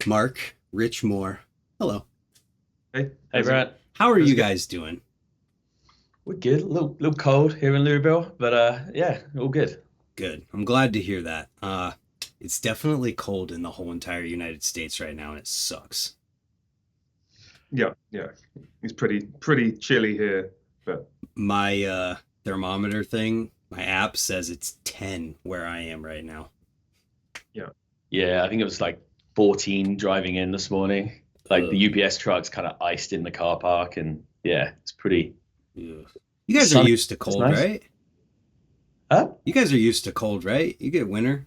Marc Rich Moore. Hello. Hey, Hey, Brent. How are how's you it going? guys doing? We're good. A little cold here in Louisville, but yeah, all good. Good. I'm glad to hear that. It's definitely cold in the whole entire United States right now, and it sucks. Yeah, yeah. It's pretty chilly here, but My thermometer thing, my app says it's 10 where I am right now. yeah, Yeah, I think it was like 14 driving in this morning. Like the Ugh. UPS trucks kind of iced in the car park, and yeah, it's pretty Ugh. You guys are sunny. used to It's cold, nice. right? Huh? You guys are used to cold, right? You get winter.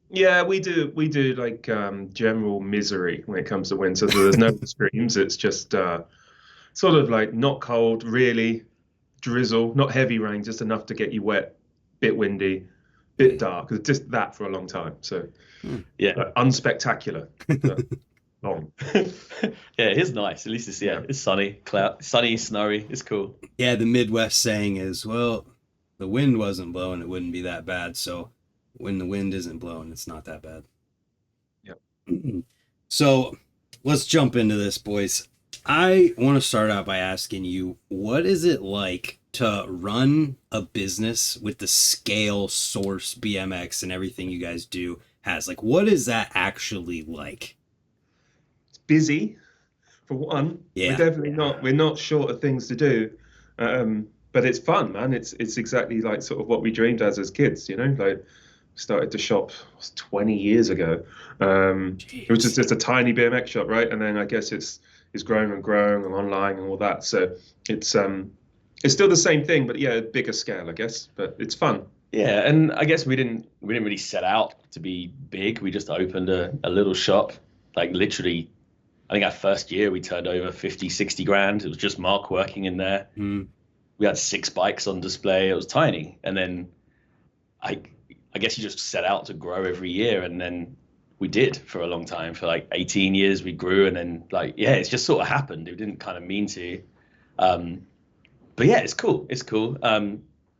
yeah. We do like general misery when it comes to winter. So there's no extremes. It's just sort of like not cold, really drizzle, not heavy rain, just enough to get you wet, bit windy, bit dark. It's just that for a long time. So Hmm. Yeah. unspectacular, but long. Yeah, it's nice. At least Yeah, it's sunny, sunny, snowy. It's cool. Yeah, the Midwest saying is, well, the wind wasn't blowing, it wouldn't be that bad. So when the wind isn't blowing, it's not that bad. yeah. So let's jump into this, boys. I want to start out by asking you, what is it like to run a business with the scale Source BMX and everything you guys do has? Like, what is that actually like? It's busy for one. We're Yeah. definitely not. We're not short of things to do, but it's fun, man. It's exactly like sort of what we dreamed as kids. Like we started to shop 20 years ago. It was Jeez. just a tiny BMX shop, right? And then I guess it's growing and growing and online and all that. So it's still the same thing, but yeah, bigger scale, I guess. But it's fun. Yeah, and I guess we didn't really set out to be big. We just opened a little shop. Like literally, I think our first year we turned over 50, 60 grand. It was just Mark working in there. Mm, We had 6 bikes on display. It was tiny. And then I I guess you just set out to grow every year, and then we did for a long time. For like 18 years we grew, and then like yeah, it's just sort of happened. We didn't kind of mean to. Um, but yeah, it's cool. It's cool.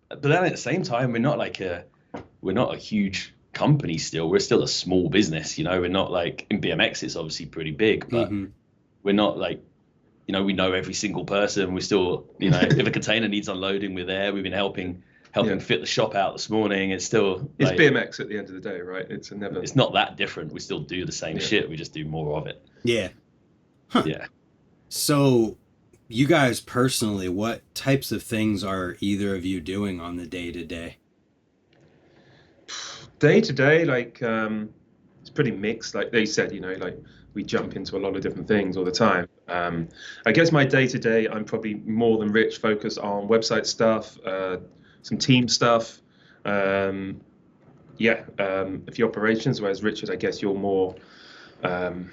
But then at the same time, we're not a huge company still. We're still a small business, We're not like in BMX, it's obviously pretty big, but hmm we're not like, we know every single person. We're still, if a container needs unloading, we're there. We've been Yeah, helping fit the shop out this morning. It's still it's like BMX at the end of the day, right? It's a never. it's not that different. We still do the same Yeah. shit. We just do more of it. Yeah. Huh. Yeah. So, you guys personally, what types of things are either of you doing on the day to day? Day to day, like it's pretty mixed. Like they said, like we jump into a lot of different things all the time. I guess my day to day, I'm probably more than Rich focused on website stuff, some team stuff. Um, yeah, a few operations. Whereas Richard, I guess you're more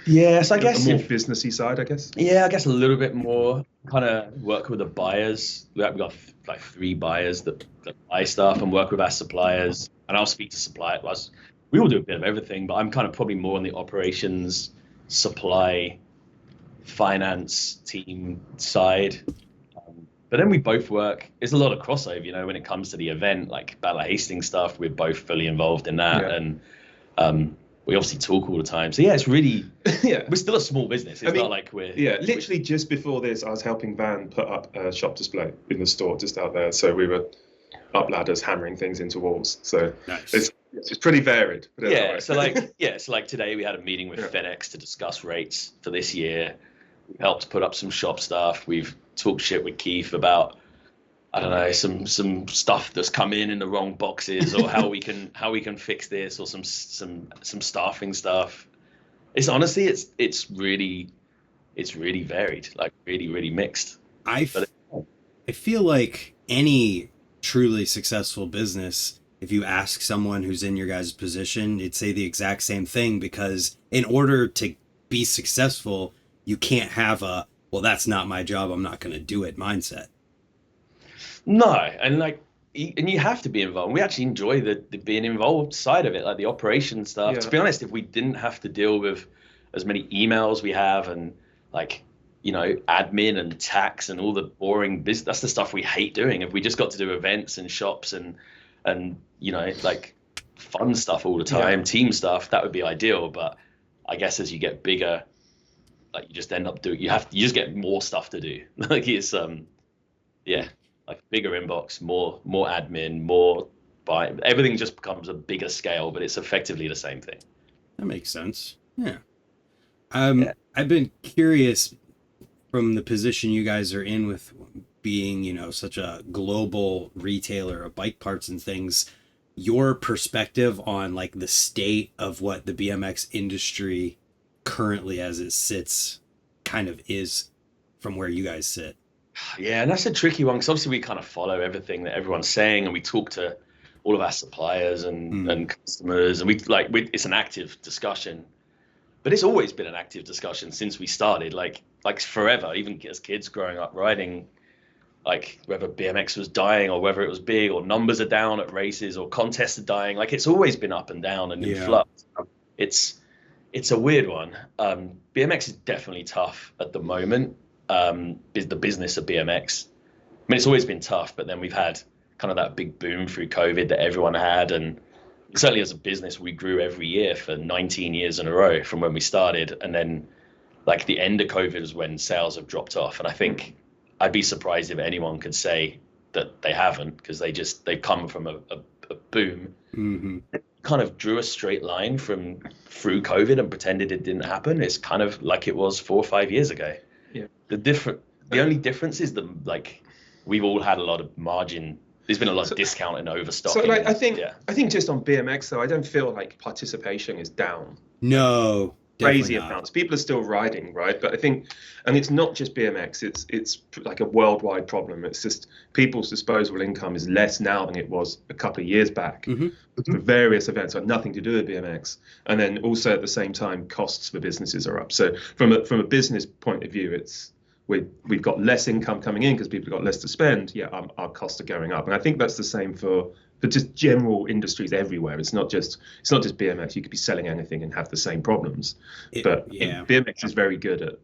Yes, I a guess more if businessy side, I guess. Yeah, I guess a little bit more kind of work with the buyers. We got like 3 buyers that buy stuff and work with our suppliers. And I'll speak to suppliers. We all do a bit of everything, but I'm kind of probably more on the operations, supply, finance team side. But then we both work. There's a lot of crossover, when it comes to the event, like Battle of Hastings stuff. We're both fully involved in that, Yeah, and we obviously talk all the time. So yeah, it's really yeah. we're still a small business. I It's not mean, like we're yeah. we, Literally just before this, I was helping Van put up a shop display in the store just out there. So we were up ladders, hammering things into walls. So Nice. it's pretty varied, but that's all Yeah, right. so like today we had a meeting with Yeah. FedEx to discuss rates for this year. We helped put up some shop stuff. We've talked shit with Keith about I don't know some stuff that's come in the wrong boxes or how we can fix this or some staffing stuff. It's honestly it's really varied, like really mixed. I, But f- I feel like any truly successful business, if you ask someone who's in your guys' position, it'd say the exact same thing because in order to be successful, you can't have a, well, that's not my job, I'm not going to do it mindset. no, and like, and you have to be involved. We actually enjoy the being involved side of it, like the operation stuff. To Yeah. be honest, if we didn't have to deal with as many emails we have and like, admin and tax and all the boring business, that's the stuff we hate doing. If we just got to do events and shops and like fun stuff all the Yeah. time, team stuff, that would be ideal. But I guess as you get bigger, like you just end up doing, you just get more stuff to do. Like it's yeah, like bigger inbox, more admin, more buy, everything just becomes a bigger scale, but it's effectively the same thing. That makes sense. Yeah. Yeah. I've been curious from the position you guys are in with being, such a global retailer of bike parts and things, your perspective on like the state of what the BMX industry currently as it sits kind of is from where you guys sit. Yeah, and that's a tricky one because obviously we kind of follow everything that everyone's saying, and we talk to all of our suppliers and customers, and it's an active discussion. But it's always been an active discussion since we started, like forever, even as kids growing up riding, like whether BMX was dying or whether it was big or numbers are down at races or contests are dying. Like it's always been up and down and in flux. It's a weird one. BMX is definitely tough at the moment. The business of BMX. I mean, it's always been tough, but then we've had kind of that big boom through COVID that everyone had, and certainly as a business, we grew every year for 19 years in a row from when we started. And then like the end of COVID is when sales have dropped off. And I think I'd be surprised if anyone could say that they haven't, because they've come from a boom. Mm-hmm. Kind of drew a straight line through COVID and pretended it didn't happen. It's kind of like it was 4 or 5 years ago. Yeah. The only difference is that like we've all had a lot of margin. There's been a lot of discount and overstocking. So like I think just on BMX though, I don't feel like participation is down. No, crazy amounts. People are still riding, right? But I think, and it's not just BMX. It's like a worldwide problem. It's just people's disposable income is less now than it was a couple of years back for various events that have nothing to do with BMX. And then also at the same time, costs for businesses are up. So from a business point of view, we've got less income coming in because people have got less to spend. Yeah, our costs are going up, and I think that's the same for just general industries everywhere. It's not just BMX. You could be selling anything and have the same problems. BMX is very good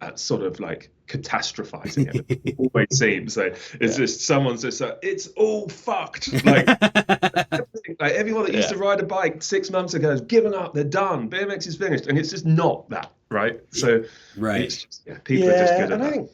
at sort of like catastrophizing it. It always seems so. It's just someone's just it's all fucked. Like, like everyone that used to ride a bike 6 months ago has given up. They're done. BMX is finished, and it's just not that, right? So it's just, people are just good at that. I think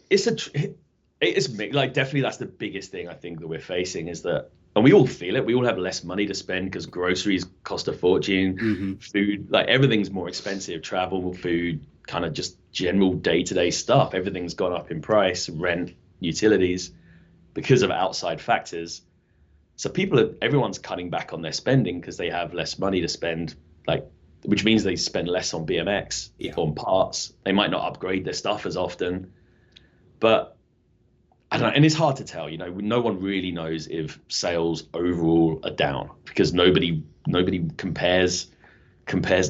it's like definitely that's the biggest thing I think that we're facing is that. And we all feel it. We all have less money to spend because groceries cost a fortune, food, like everything's more expensive, travel, food, kind of just general day-to-day stuff. Everything's gone up in price, rent, utilities, because of outside factors. So everyone's cutting back on their spending because they have less money to spend, like, which means they spend less on BMX, on parts. They might not upgrade their stuff as often, but I don't know, and it's hard to tell, no one really knows if sales overall are down because nobody compares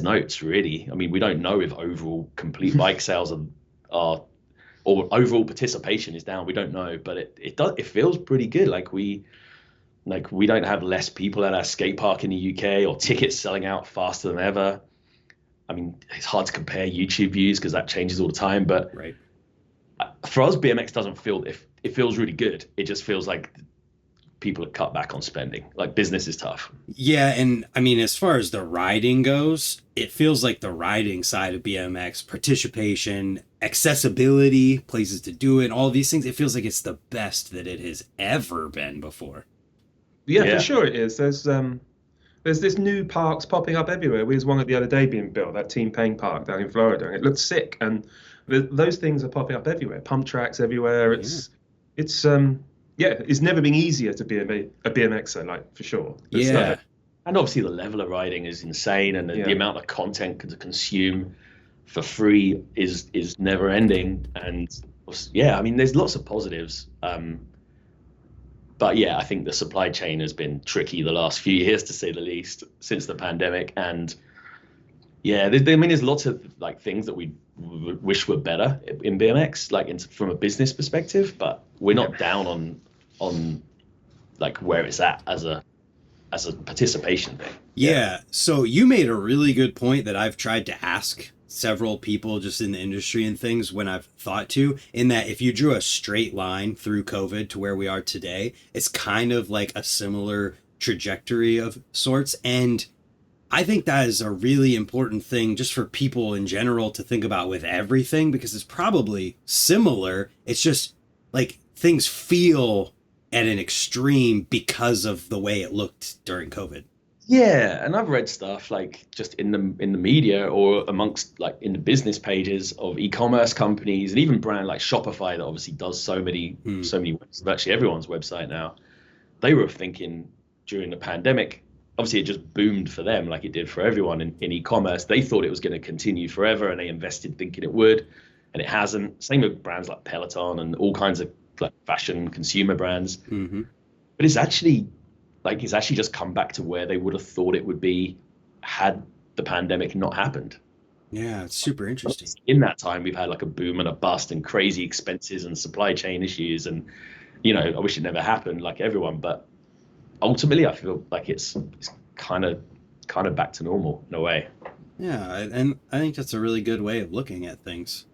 notes really. I mean, we don't know if overall complete bike sales are or overall participation is down. We don't know, but it feels pretty good. Like we don't have less people at our skate park in the UK or tickets selling out faster than ever. I mean, it's hard to compare YouTube views because that changes all the time, but for us, BMX doesn't feel it feels really good. It just feels like people have cut back on spending. Like business is tough. Yeah, and I mean, as far as the riding goes, it feels like the riding side of BMX, participation, accessibility, places to do it, all these things, it feels like it's the best that it has ever been before. Yeah, for sure it is. There's this new parks popping up everywhere. There's one the other day being built, that Team Payne Park down in Florida, and it looks sick. And those things are popping up everywhere. Pump tracks everywhere. It's never been easier to be a BMXer, like, for sure. And obviously the level of riding is insane, and the amount of content to consume for free is never ending. And I mean, there's lots of positives. But I think the supply chain has been tricky the last few years, to say the least, since the pandemic. And there's lots of like things that we wish were better in BMX, like from a business perspective, but we're not down on like where it's at as a participation thing. Yeah. So you made a really good point that I've tried to ask several people just in the industry and things when I've thought to, in that if you drew a straight line through COVID to where we are today, it's kind of like a similar trajectory of sorts. And I think that is a really important thing just for people in general to think about with everything, because it's probably similar. It's just like things feel at an extreme because of the way it looked during COVID. Yeah, and I've read stuff like just in the media or amongst like in the business pages of e-commerce companies and even brand like Shopify that obviously does so many virtually everyone's website now. They were thinking during the pandemic, obviously it just boomed for them like it did for everyone in e-commerce. They thought it was going to continue forever and they invested thinking it would, and it hasn't. Same with brands like Peloton and all kinds of like fashion consumer brands. Mm-hmm. But it's actually just come back to where they would have thought it would be had the pandemic not happened. Yeah, it's super interesting. In that time, we've had like a boom and a bust and crazy expenses and supply chain issues. And, I wish it never happened like everyone. But ultimately, I feel like it's kind of back to normal in a way. Yeah, and I think that's a really good way of looking at things.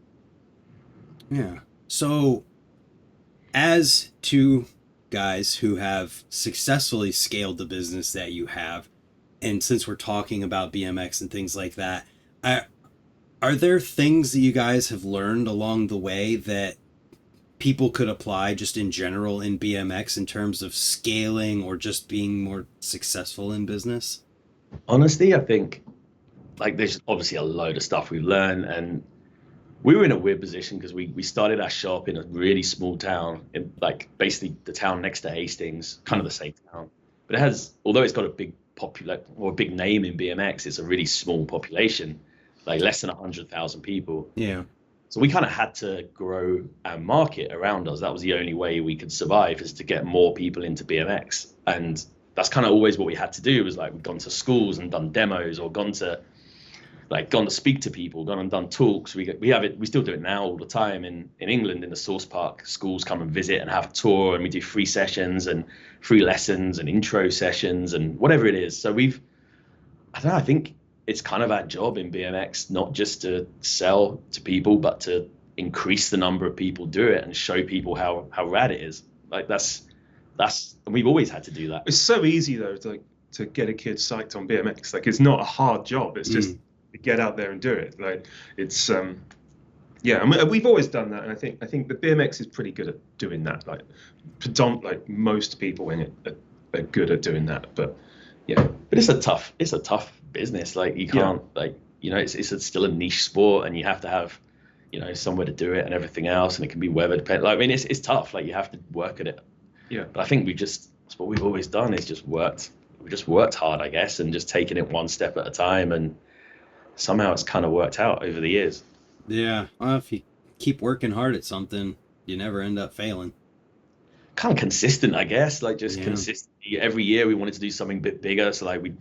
Yeah. So, as two guys who have successfully scaled the business that you have, and since we're talking about BMX and things like that, are there things that you guys have learned along the way that people could apply just in general in BMX in terms of scaling or just being more successful in business? Honestly, I think like there's obviously a load of stuff we've learned, and we were in a weird position because we started our shop in a really small town, in like basically the town next to Hastings, kind of the same town. But although it's got a big a big name in BMX, it's a really small population, like less than 100,000 people. Yeah. So we kind of had to grow our market around us. That was the only way we could survive, is to get more people into BMX. And that's kind of always what we had to do, was like we've gone to schools and done demos, or gone to speak to people, gone and done talks. We still do it now all the time in England, in the Source Park. Schools come and visit and have a tour, and we do free sessions and free lessons and intro sessions and whatever it is. So I don't know, I think it's kind of our job in BMX, not just to sell to people, but to increase the number of people do it and show people how rad it is. Like that's and we've always had to do that. It's so easy though to get a kid psyched on BMX. Like it's not a hard job. It's just to get out there and do it. Like it's yeah, I mean, we've always done that, and I think the BMX is pretty good at doing that. Like most people in it are good at doing that. But yeah, but it's a tough business. Like you can't it's still a niche sport, and you have to have somewhere to do it and everything else, and it can be weather dependent. Like, I mean, it's tough. Like you have to work at it. Yeah. But I think that's what we've always done, is just worked. We just worked hard, I guess, and just taking it one step at a time, and somehow it's kind of worked out over the years. Yeah. Well, if you keep working hard at something, you never end up failing. Kind of consistent, I guess. Like just consistently. Every year we wanted to do something a bit bigger. So like we,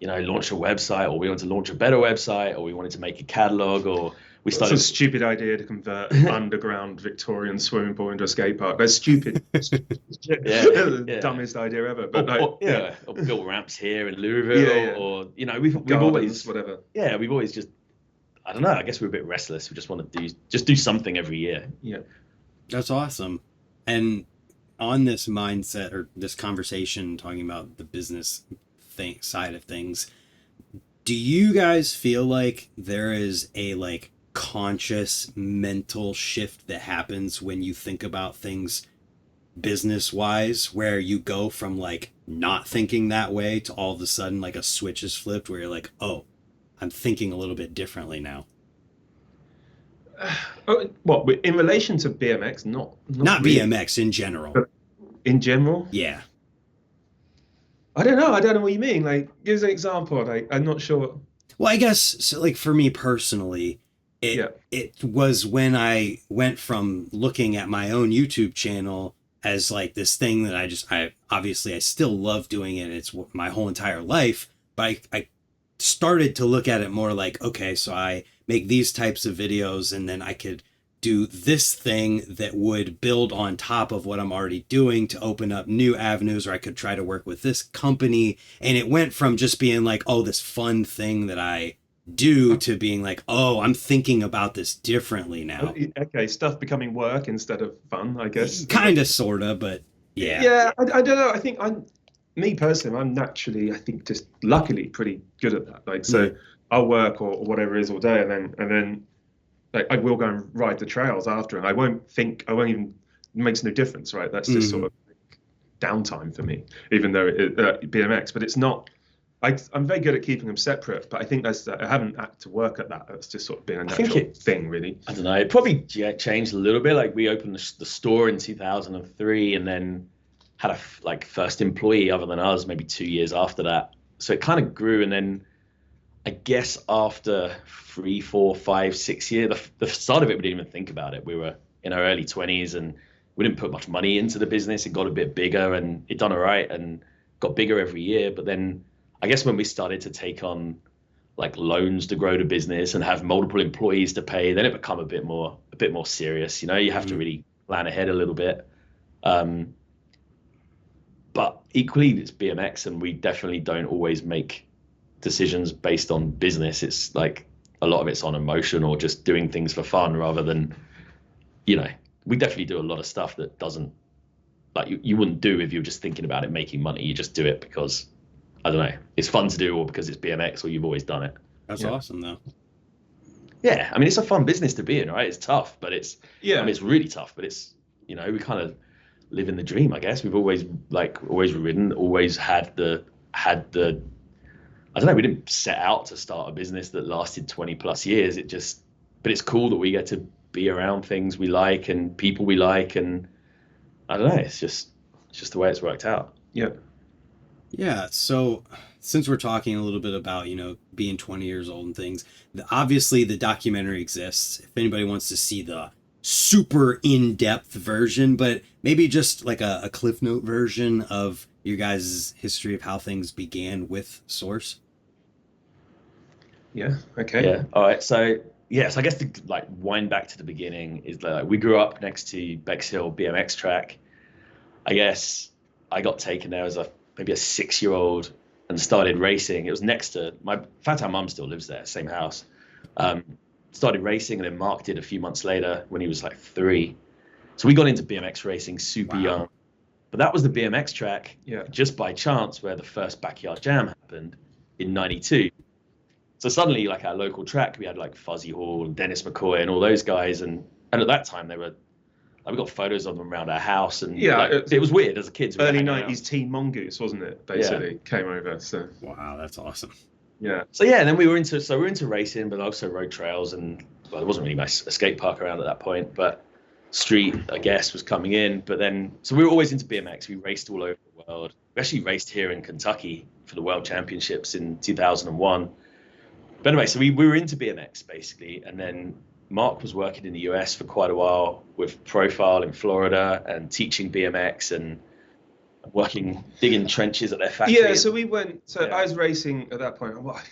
launch a website, or we wanted to launch a better website, or we wanted to make a catalog, or we started. It's a stupid idea to convert an underground Victorian swimming pool into a skate park. That's stupid. The dumbest idea ever. But or built ramps here in Louisville, or we've always whatever. Yeah, we've always just, I don't know. I guess we're a bit restless. We just want to do something every year. Yeah, that's awesome. And on this mindset or this conversation talking about the business side of things, do you guys feel like there is a like conscious mental shift that happens when you think about things business wise, where you go from like not thinking that way to all of a sudden like a switch is flipped where you're like, oh, I'm thinking a little bit differently now? What, in relation to BMX? Not really. BMX in general. In general? Yeah. I don't know what you mean. Like, give us an example. Like, I'm not sure. Well, I guess so, like for me personally, it was when I went from looking at my own YouTube channel as like this thing that I obviously I still love doing it. It's my whole entire life, but I started to look at it more like, okay, so I make these types of videos, and then I could do this thing that would build on top of what I'm already doing to open up new avenues, or I could try to work with this company. And it went from just being like, oh, this fun thing that I do, to being like, oh, I'm thinking about this differently now. Okay, stuff becoming work instead of fun, I guess. Kind of, sort of, but yeah. Yeah, I don't know. I think me personally, I'm naturally, I think, just luckily pretty good at that. Like, so I'll work or whatever it is all day, and then like I will go and ride the trails after, and I won't even, it makes no difference, right? That's just sort of downtime for me, even though BMX, but it's not. I'm very good at keeping them separate, but I think I haven't had to work at that. That's just sort of been a natural thing, really. I don't know. It probably changed a little bit. Like we opened the store in 2003, and then had a first employee other than us maybe 2 years after that. So it kind of grew, and then I guess after 3, 4, 5, 6 years, the start of it, we didn't even think about it. We were in our early 20s, and we didn't put much money into the business. It got a bit bigger, and it done all right, and got bigger every year. But then I guess when we started to take on like loans to grow the business and have multiple employees to pay, then it become a bit more serious. You know, you have to really plan ahead a little bit. But equally, it's BMX, and we definitely don't always make decisions based on business. It's like a lot of it's on emotion or just doing things for fun rather than, you know, we definitely do a lot of stuff that doesn't, like you wouldn't do if you were just thinking about it making money. You just do it because, I don't know, it's fun to do, or because it's BMX, or you've always done it. That's awesome, though. Yeah, I mean, it's a fun business to be in, right? It's tough, but it's, I mean, it's really tough, but it's, you know, we kind of live in the dream, I guess. We've always ridden, always had the, I don't know, we didn't set out to start a business that lasted 20 plus years. But it's cool that we get to be around things we like and people we like, and I don't know, it's just the way it's worked out. Yeah, so since we're talking a little bit about, you know, being 20 years old and things, obviously the documentary exists if anybody wants to see the super in-depth version, but maybe just like a Cliff Note version of your guys' history of how things began with Source. Yeah, okay. Yeah, all right, so I guess to like wind back to the beginning is that we grew up next to Bexhill BMX track. I guess I got taken there as maybe a 6-year-old and started racing. It was next to my our mum still lives there, same house. Started racing, and then Mark did a few months later when he was like 3. So we got into BMX racing super young. But that was the BMX track, just by chance, where the first backyard jam happened in '92. So suddenly, like our local track, we had like Fuzzy Hall and Dennis McCoy and all those guys, and at that time they were. Like, we got photos of them around our house, and it was weird as a kid. Early '90s Team Mongoose, wasn't it? Basically, came over. So wow, that's awesome. Yeah. So and then we were into racing, but also road trails, and well, there wasn't really a skate park around at that point, but street, I guess, was coming in. But then, so we were always into BMX. We raced all over the world. We actually raced here in Kentucky for the World Championships in 2001. But anyway, so we were into BMX basically, and then Mark was working in the US for quite a while with Profile in Florida and teaching BMX and digging trenches at their factory. Yeah, so we went. So I was racing at that point. Like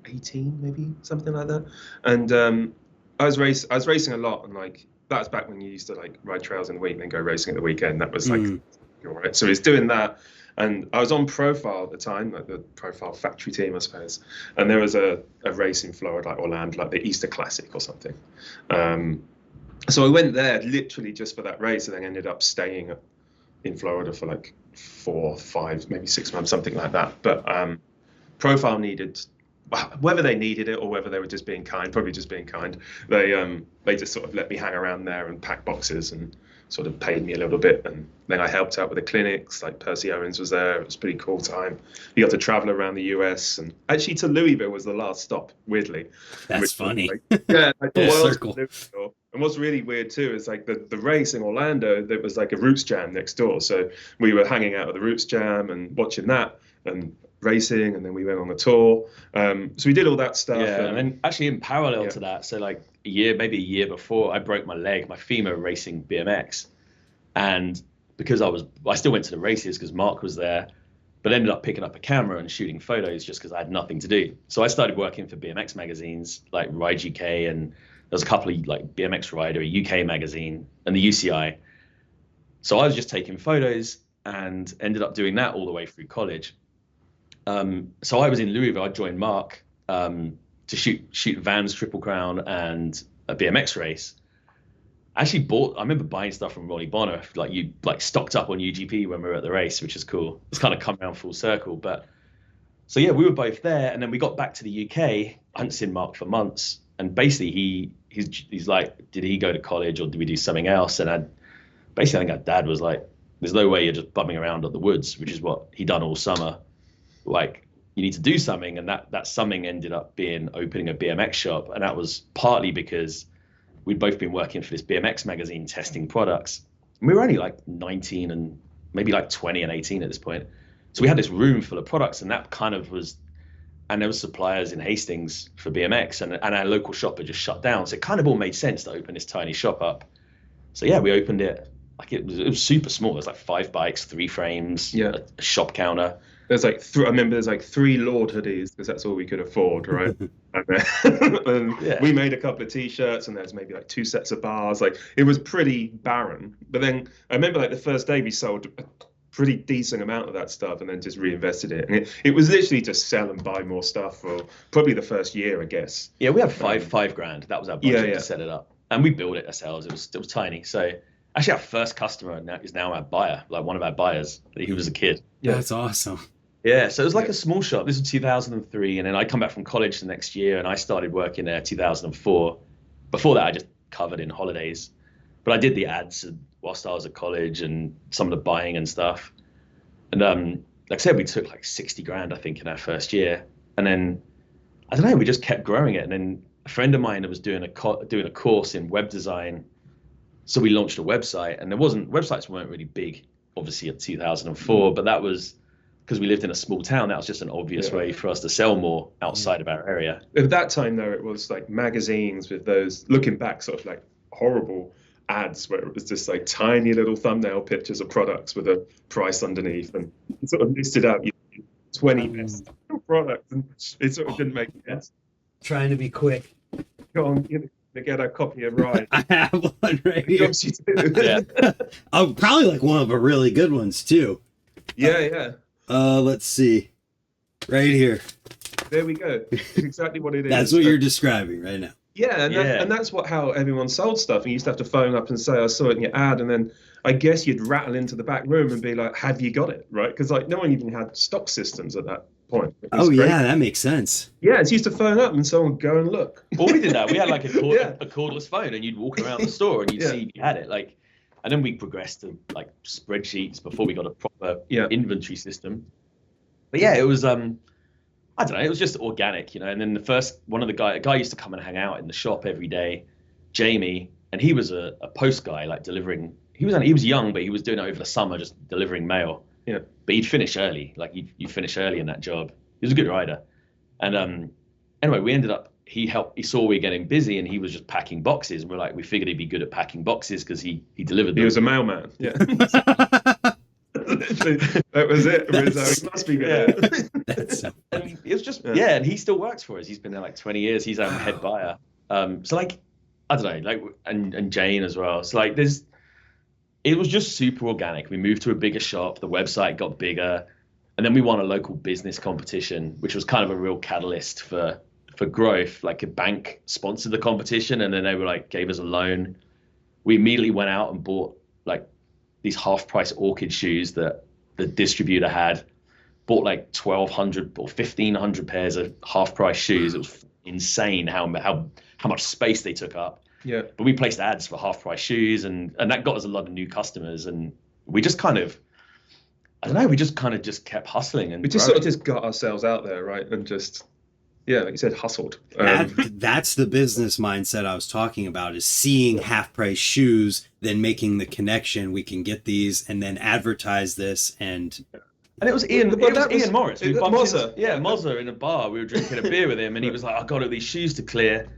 18, maybe something like that. And I was racing a lot, and like that's back when you used to like ride trails in the week and then go racing at the weekend. That was like, all right. So he's doing that, and I was on Profile at the time, like the Profile factory team, I suppose. And there was a race in Florida, like Orlando, like the Easter Classic or something. So I went there literally just for that race, and then ended up staying in Florida for like 4, 5, maybe 6 months, something like that. But Profile needed, whether they needed it or whether they were just being kind, probably just being kind, they just sort of let me hang around there and pack boxes and sort of paid me a little bit. And then I helped out with the clinics, like Percy Owens was there. It was a pretty cool time. You got to travel around the US, and actually to Louisville was the last stop, weirdly. That's funny. Like the world circle. And what's really weird too is like the race in Orlando, there was like a Roots Jam next door. So we were hanging out at the Roots Jam and watching that and racing, and then we went on a tour. So we did all that stuff. Yeah, and then actually in parallel to that, so like maybe a year before, I broke my femur racing BMX. And because I still went to the races because Mark was there, but ended up picking up a camera and shooting photos just because I had nothing to do. So I started working for BMX magazines like Ride UK, and there was a couple of like BMX Rider, a UK magazine, and the UCI. So I was just taking photos and ended up doing that all the way through college. So I was in Louisville. I joined Mark to shoot Vans Triple Crown and a BMX race. I actually I remember buying stuff from Ronnie Bonner, like you like stocked up on UGP when we were at the race, which is cool. It's kind of come around full circle. But so yeah, we were both there, and then we got back to the UK. I hadn't seen Mark for months, and basically he's like, did he go to college or did we do something else? And I think our dad was like, there's no way you're just bumming around at the woods, which is what he done all summer. Like, you need to do something, and that something ended up being opening a BMX shop, and that was partly because we'd both been working for this BMX magazine testing products. And we were only like 19 and maybe like 20 and 18 at this point. So we had this room full of products, and that kind of was, and there was suppliers in Hastings for BMX, and our local shop had just shut down. So it kind of all made sense to open this tiny shop up. So yeah, we opened it. Like it was super small. There's like 5 bikes, 3 frames, a shop counter. There's like I remember there's like 3 Lord hoodies because that's all we could afford, right? and we made a couple of T-shirts, and there's maybe like 2 sets of bars. Like it was pretty barren. But then I remember like the first day we sold a pretty decent amount of that stuff, and then just reinvested it. And it was literally to sell and buy more stuff for probably the first year, I guess. Yeah, we had five grand. That was our budget to set it up, and we built it ourselves. It was tiny. So actually, our first customer is now our buyer, like one of our buyers. He was a kid. Yeah, that's awesome. Yeah, so it was like a small shop. This was 2003, and then I come back from college the next year, and I started working there 2004. Before that, I just covered in holidays, but I did the ads whilst I was at college and some of the buying and stuff. And like I said, we took like 60 grand, I think, in our first year, and then I don't know, we just kept growing it. And then a friend of mine that was doing a course in web design, so we launched a website, and websites weren't really big, obviously, at 2004, but that was because we lived in a small town. That was just an obvious way for us to sell more outside of our area. At that time, though, it was like magazines with those, looking back, sort of like horrible ads where it was just like tiny little thumbnail pictures of products with a price underneath, and it sort of listed out 20 best products, and it sort of didn't make sense. Trying to be quick. Go on, to get a copy of Ride. I have one right here. Yeah. Probably like one of the really good ones too. Yeah. Let's see. Right here. There we go. It's exactly what it is. That's what you're describing right now. Yeah, and that's how everyone sold stuff. And you used to have to phone up and say, I saw it in your ad. And then I guess you'd rattle into the back room and be like, have you got it? Right? Because like no one even had stock systems at that point. Oh, yeah, that makes sense. Yeah, it's used to phone up and someone would go and look. Well, we did that. We had like a cordless phone, and you'd walk around the store and you'd see if you had it. Like, and then we progressed to like spreadsheets before we got a proper inventory system. But yeah, it was I don't know, it was just organic, And then a guy used to come and hang out in the shop every day, Jamie, and he was a post guy, like delivering. He was young, but he was doing it over the summer, just delivering mail. Yeah. But he'd finish early, like you finish early in that job. He was a good rider, and anyway, we ended up. He saw we were getting busy, and he was just packing boxes. And we figured he'd be good at packing boxes because he delivered them. He was a mailman. Yeah. That was it. He must be good at it. And it was just and he still works for us. He's been there like 20 years. He's our head buyer. So like I don't know, like and Jane as well. So like it was just super organic. We moved to a bigger shop. The website got bigger, and then we won a local business competition, which was kind of a real catalyst for growth. Like a bank sponsored the competition, and then they were gave us a loan. We immediately went out and bought like these half-price Orchid shoes that the distributor had. Bought like 1,200 or 1,500 pairs of half-price shoes. It was insane how much space they took up. Yeah. But we placed ads for half-price shoes, and that got us a lot of new customers. And we just kind of, I don't know, we just kind of just kept hustling. And we just sort of just got ourselves out there, right? And just, like you said, hustled. That's the business mindset I was talking about, is seeing half-price shoes, then making the connection. We can get these and then advertise this. And it was Ian Morris. Mozza. Mozza in a bar. We were drinking a beer with him, and he was like, "I got all these shoes to clear.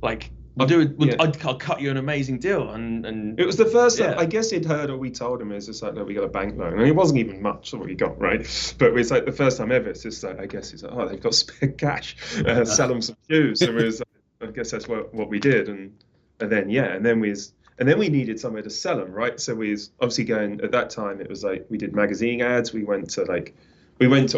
Like, I'll cut you an amazing deal." And it was the first time, I guess he'd heard, or we told him, it's just like, no, we got a bank loan, and it wasn't even much what we got, right? But it's like the first time ever. It's just like, I guess he's like, oh, they've got spare cash, sell them some shoes. So it was like, I guess that's what we did, and then we needed somewhere to sell them, right? So we was obviously going, at that time, it was like we did magazine ads. We went to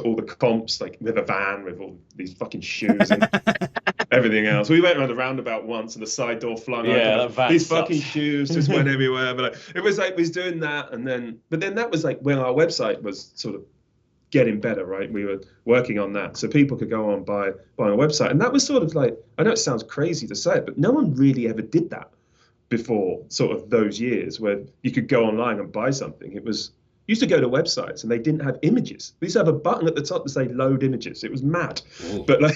all the comps, like with a van with all these fucking shoes. And everything else. We went around the roundabout once and the side door flung open. These fucking shoes just went everywhere. But it was like, we was doing that. But then that was like when our website was sort of getting better, right? We were working on that. So people could go on, buy a website. And that was sort of like, I know it sounds crazy to say it, but no one really ever did that before sort of those years where you could go online and buy something. It was, you used to go to websites and they didn't have images. They used to have a button at the top to say load images. It was mad. Ooh. But like,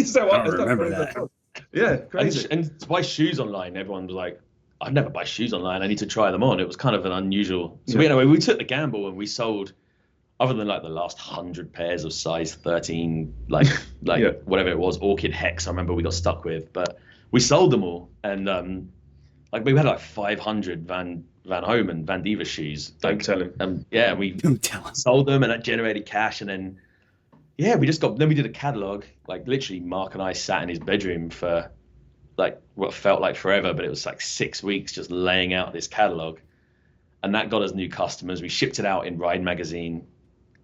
so I don't remember that. Yeah, crazy. And to buy shoes online, everyone was like, I'd never buy shoes online. I need to try them on. It was kind of an unusual. So we took the gamble and we sold, other than like the last 100 pairs of size 13, like whatever it was, Orchid Hex, I remember we got stuck with, but we sold them all. And like we had like 500 Van Home and Van Diva shoes. Don't tell him. Yeah, we sold them and that generated cash. And then, yeah, we did a catalog. Like literally Mark and I sat in his bedroom for like what felt like forever, but it was like 6 weeks just laying out this catalog. And that got us new customers. We shipped it out in Ride magazine.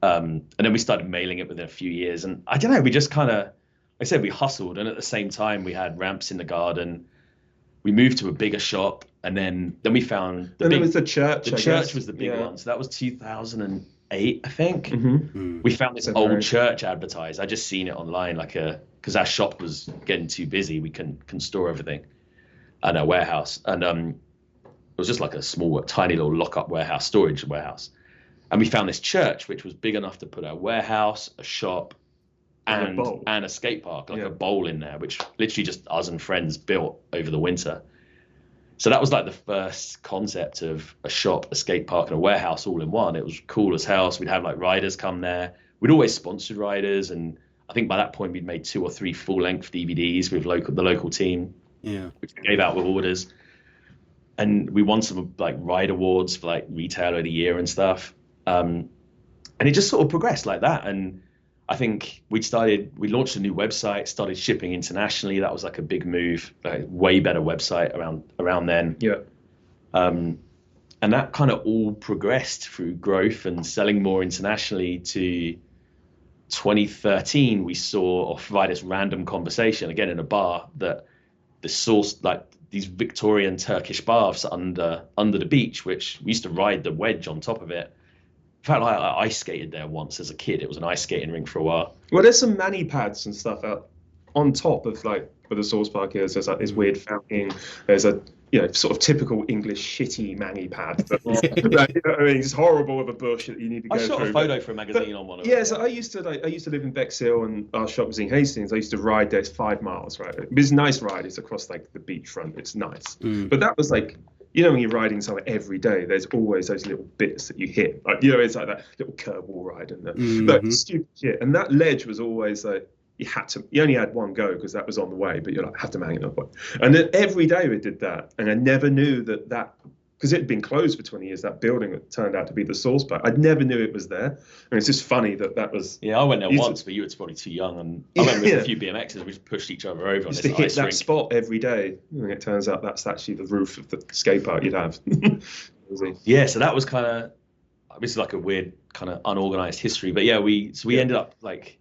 And then we started mailing it within a few years. And I don't know, we just kind of, like I said, we hustled. And at the same time, we had ramps in the garden. We moved to a bigger shop. And then we found it was the church. The church was the big one. So that was 2008, I think. Mm-hmm. We found this old church advertised. I just seen it online, because our shop was getting too busy. We couldn't store everything in our warehouse. And it was just like a small, tiny little lock-up warehouse, storage warehouse. And we found this church, which was big enough to put a warehouse, a shop, and a skate park, like a bowl in there, which literally just us and friends built over the winter. So that was like the first concept of a shop, a skate park, and a warehouse all in one. It was cool as hell. So we'd have like riders come there. We'd always sponsored riders. And I think by that point, we'd made 2 or 3 full-length DVDs with the local team, which we gave out with orders. And we won some like ride awards for like retailer of the year and stuff. And it just sort of progressed like that. And I think we launched a new website, started shipping internationally. That was like a big move, way better website around then. Yeah. And that kind of all progressed through growth and selling more internationally to 2013. We saw, or via this random conversation, again in a bar, that the source, like these Victorian Turkish baths under the beach, which we used to ride the wedge on top of it. In fact, I ice skated there once as a kid. It was an ice skating rink for a while. Well, there's some mani pads and stuff out on top of like where the Source Park is. There's like this weird fountain. There's a sort of typical English shitty mani pad. But, you know what I mean? It's horrible with a bush that you need to go through. I shot a photo for a magazine on one of them. Yeah, so I used to live in Bexhill and our shop was in Hastings. I used to ride there 5 miles, right? It's a nice ride. It's across like the beachfront. It's nice. But that was like, when you're riding somewhere every day, there's always those little bits that you hit. Like, it's like that little curb wall ride and like stupid shit. And that ledge was always like, you only had one go because that was on the way, but you're like, have to hang it up. And then every day we did that. And I never knew that because it had been closed for 20 years, that building that turned out to be the Source Park. I never knew it was there. And it's just funny that was. Yeah, I went there once, but you were probably too young. And I went with a few BMXs. We just pushed each other over on this to hit that rink. spot every day. And it turns out that's actually the roof of the skate park you'd have. Yeah, so that was kind of, this is like a weird kind of unorganized history. But yeah, we ended up like,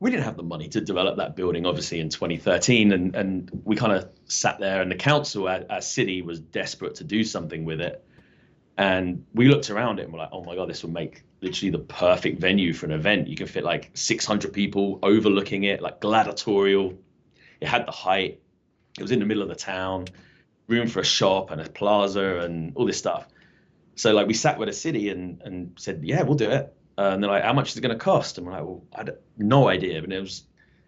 we didn't have the money to develop that building, obviously, in 2013. And we kind of sat there, and the council, our city, was desperate to do something with it. And we looked around it and we're like, oh my God, this will make literally the perfect venue for an event. You can fit like 600 people overlooking it, like gladiatorial. It had the height. It was in the middle of the town, room for a shop and a plaza and all this stuff. So like we sat with the city and said, yeah, we'll do it. And they're like, how much is it going to cost? And we're like, well, I had no idea. But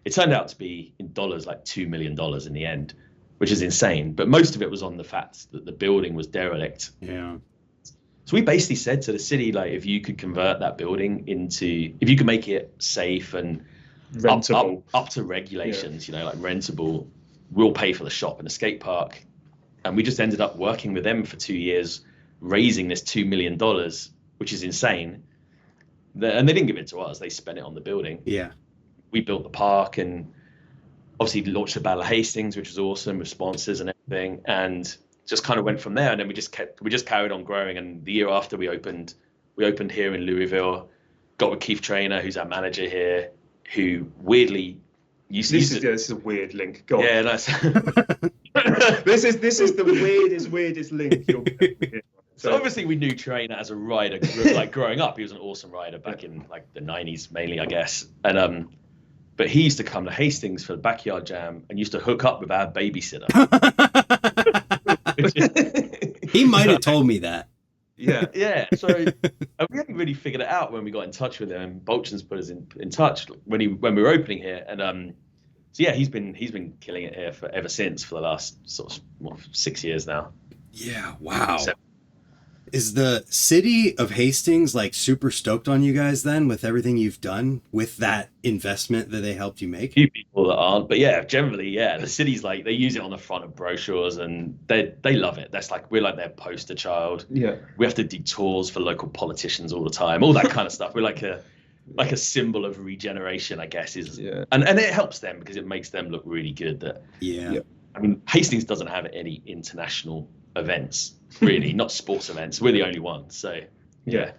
it turned out to be in dollars, like $2 million in the end, which is insane. But most of it was on the fact that the building was derelict. Yeah. So we basically said to the city, like, if you could convert that building if you could make it safe and rentable, up to regulations, like rentable, we'll pay for the shop and the skate park. And we just ended up working with them for 2 years, raising this $2 million, which is insane. And they didn't give it to us. They spent it on the building. Yeah. We built the park and obviously launched the Battle of Hastings, which was awesome with sponsors and everything. And just kind of went from there. And then we just carried on growing. And the year after we opened here in Louisville, got with Keith Trainer, who's our manager here, who weirdly Used This to, is a weird link. Go on. yeah, that's This is the weirdest link you'll ever hear. So obviously we knew Trainer as a rider, like growing up, he was an awesome rider back in like the 90s mainly, I guess. And but he used to come to Hastings for the backyard jam and used to hook up with our babysitter. He might have told me that. Yeah. So we hadn't really figured it out when we got in touch with him. Bolton's put us in touch when we were opening here, and so yeah, he's been killing it here ever since for the last sort of 6 years now. Yeah, wow. So, is the city of Hastings like super stoked on you guys then with everything you've done with that investment that they helped you make? few people that aren't, but yeah, generally, yeah, the city's like they use it on the front of brochures and they love it. That's like we're like their poster child. Yeah. We have to do tours for local politicians all the time, all that kind of stuff. We're like a symbol of regeneration, I guess, and it helps them because it makes them look really good. That I mean, Hastings doesn't have any international events, really, not sports events. We're the only ones. So yeah.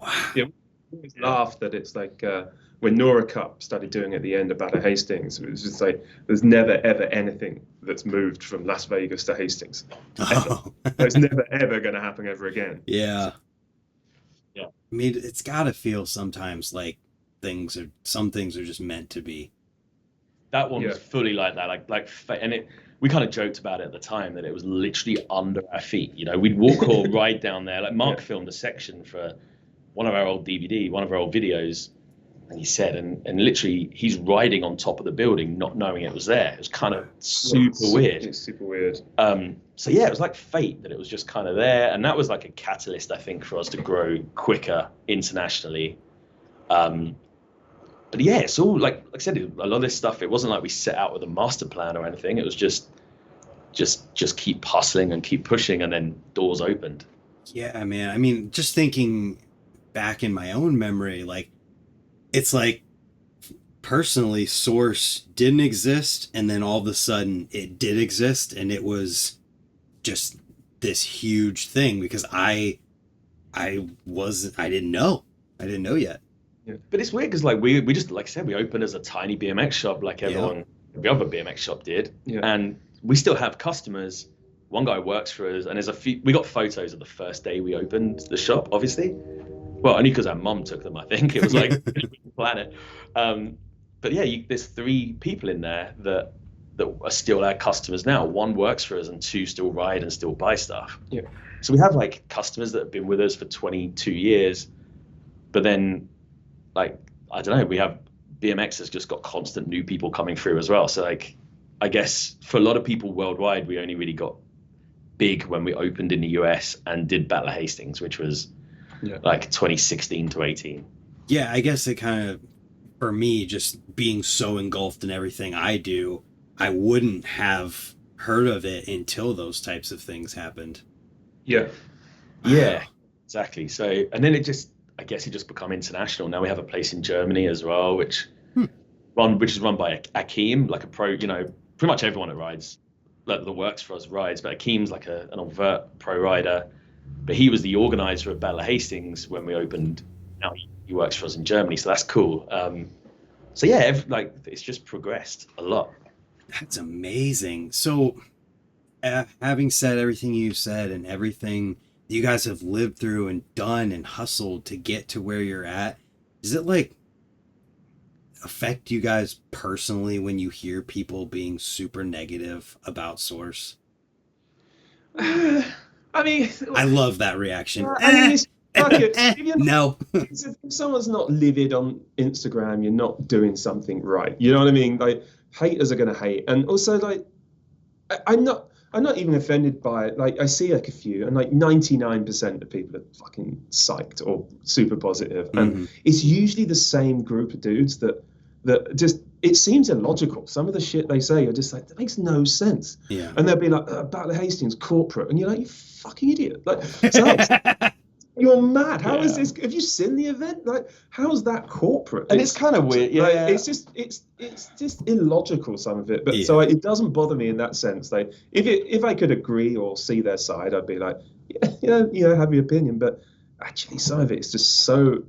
Wow. Yeah, we always laugh that it's like when Nora Cup started doing at the end of Battle of Hastings, it was just like there's never ever anything that's moved from Las Vegas to Hastings. Oh. It's never ever going to happen ever again. Yeah. Yeah. I mean, it's got to feel sometimes like some things are just meant to be. That one was fully like that, and we kind of joked about it at the time that it was literally under our feet. You know, we'd walk or ride down there. Like Mark filmed a section for one of our old videos, and he said, and literally he's riding on top of the building, not knowing it was there. It was kind of super weird. It's super weird. So yeah, it was like fate that it was just kind of there, and that was like a catalyst, I think, for us to grow quicker internationally. But yeah, it's all like I said, a lot of this stuff. It wasn't like we set out with a master plan or anything. It was just keep hustling and keep pushing, and then doors opened. Yeah, man. I mean, just thinking back in my own memory, like it's like personally, Source didn't exist, and then all of a sudden it did exist, and it was just this huge thing because I didn't know yet. Yeah. But it's weird because like we just, like I said, we opened as a tiny BMX shop like every other BMX shop did, and we still have customers. One guy works for us, and we got photos of the first day we opened the shop, obviously. Well, only because our mum took them, I think. It was like plan it. But yeah, there's 3 people in there that are still our customers now. 1 works for us, and 2 still ride and still buy stuff. Yeah. So we have like customers that have been with us for 22 years, but then like I don't know, we have BMX has just got constant new people coming through as well. So like I guess for a lot of people worldwide, we only really got big when we opened in the US and did Battle of Hastings, which was like 2016 to 18. Yeah, I guess it kind of, for me, just being so engulfed in everything I do, I wouldn't have heard of it until those types of things happened. Yeah. Yeah, exactly. So, and then I guess it just become international. Now we have a place in Germany as well, which is run by Akeem, like a pro, you know, pretty much everyone that rides, that works for us rides, but Akeem's like an overt pro rider. But he was the organizer of Battle of Hastings when we opened. Now he works for us in Germany, so that's cool. So yeah, it's just progressed a lot. That's amazing. So, having said everything you said and everything you guys have lived through and done and hustled to get to where you're at, does it like affect you guys personally when you hear people being super negative about Source? I mean, I love that reaction. No. If someone's not livid on Instagram, you're not doing something right. You know what I mean? Like, haters are going to hate. And also, like, I'm not even offended by it. Like, I see like a few, and like 99% of people are fucking psyched or super positive. And it's usually the same group of dudes that just, it seems illogical. Some of the shit they say are just like, that makes no sense. Yeah. And they'll be like, Battle of Hastings, corporate. And you're like, you fucking idiot. Like, so you're mad. How is this? Have you seen the event? Like, how's that corporate? And it's kind of weird. Yeah. Like, it's just illogical, some of it. But so it doesn't bother me in that sense. Like, if I could agree or see their side, I'd be like, have your opinion. But actually some of it is just so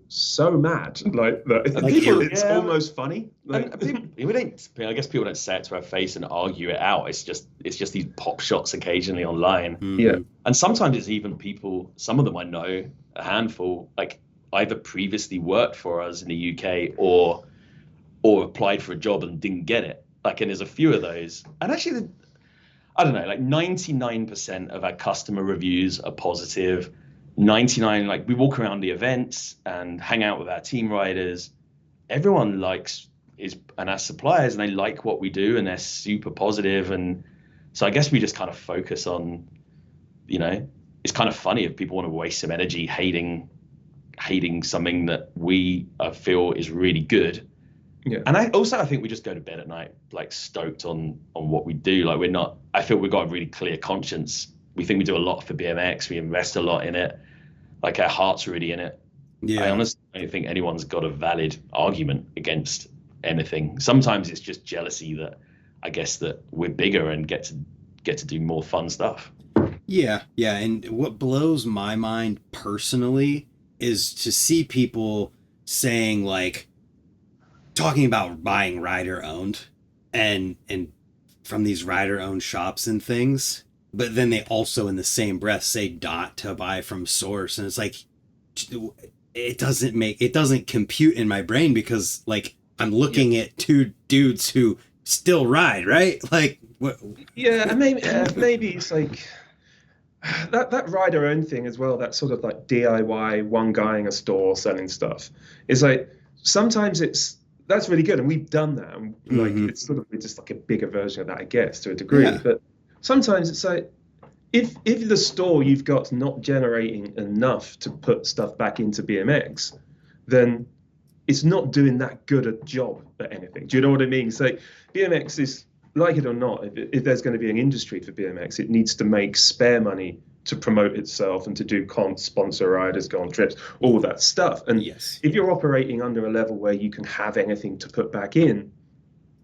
mad. Like it's almost funny. Like, and people don't. I guess people don't say it to our face and argue it out. It's just these pop shots occasionally online. yeah, And sometimes it's even people. Some of them I know, a handful, like either previously worked for us in the UK or applied for a job and didn't get it. Like, and there's a few of those. And actually, I don't know, like 99% of our customer reviews are positive. 99, like we walk around the events and hang out with our team riders. Everyone likes and our suppliers, and they like what we do, and they're super positive. And so I guess we just kind of focus on, it's kind of funny if people want to waste some energy hating something that we feel is really good. Yeah. And I think we just go to bed at night like stoked on what we do. Like I feel we've got a really clear conscience. We think we do a lot for BMX. We invest a lot in it. Like our heart's really in it. Yeah. I honestly don't think anyone's got a valid argument against anything. Sometimes it's just jealousy that I guess that we're bigger and get to do more fun stuff. Yeah. And what blows my mind personally is to see people saying like, talking about buying rider owned and from these rider owned shops and things, but then they also in the same breath say to buy from source, and it's like it doesn't compute in my brain, because like I'm looking at two dudes who still ride, right? Like what? Yeah, and maybe it's like that rider owned thing as well. That sort of like DIY, one guy in a store selling stuff. It's like sometimes that's really good, and we've done that. And like it's sort of just like a bigger version of that, I guess, to a degree. Yeah. But sometimes it's like if the store you've got's not generating enough to put stuff back into BMX, then it's not doing that good a job at anything. Do you know what I mean? So BMX is, like it or not, if there's going to be an industry for BMX, it needs to make spare money to promote itself and to do comps, sponsor riders, go on trips, all that stuff. And yes, if you're operating under a level where you can have anything to put back in,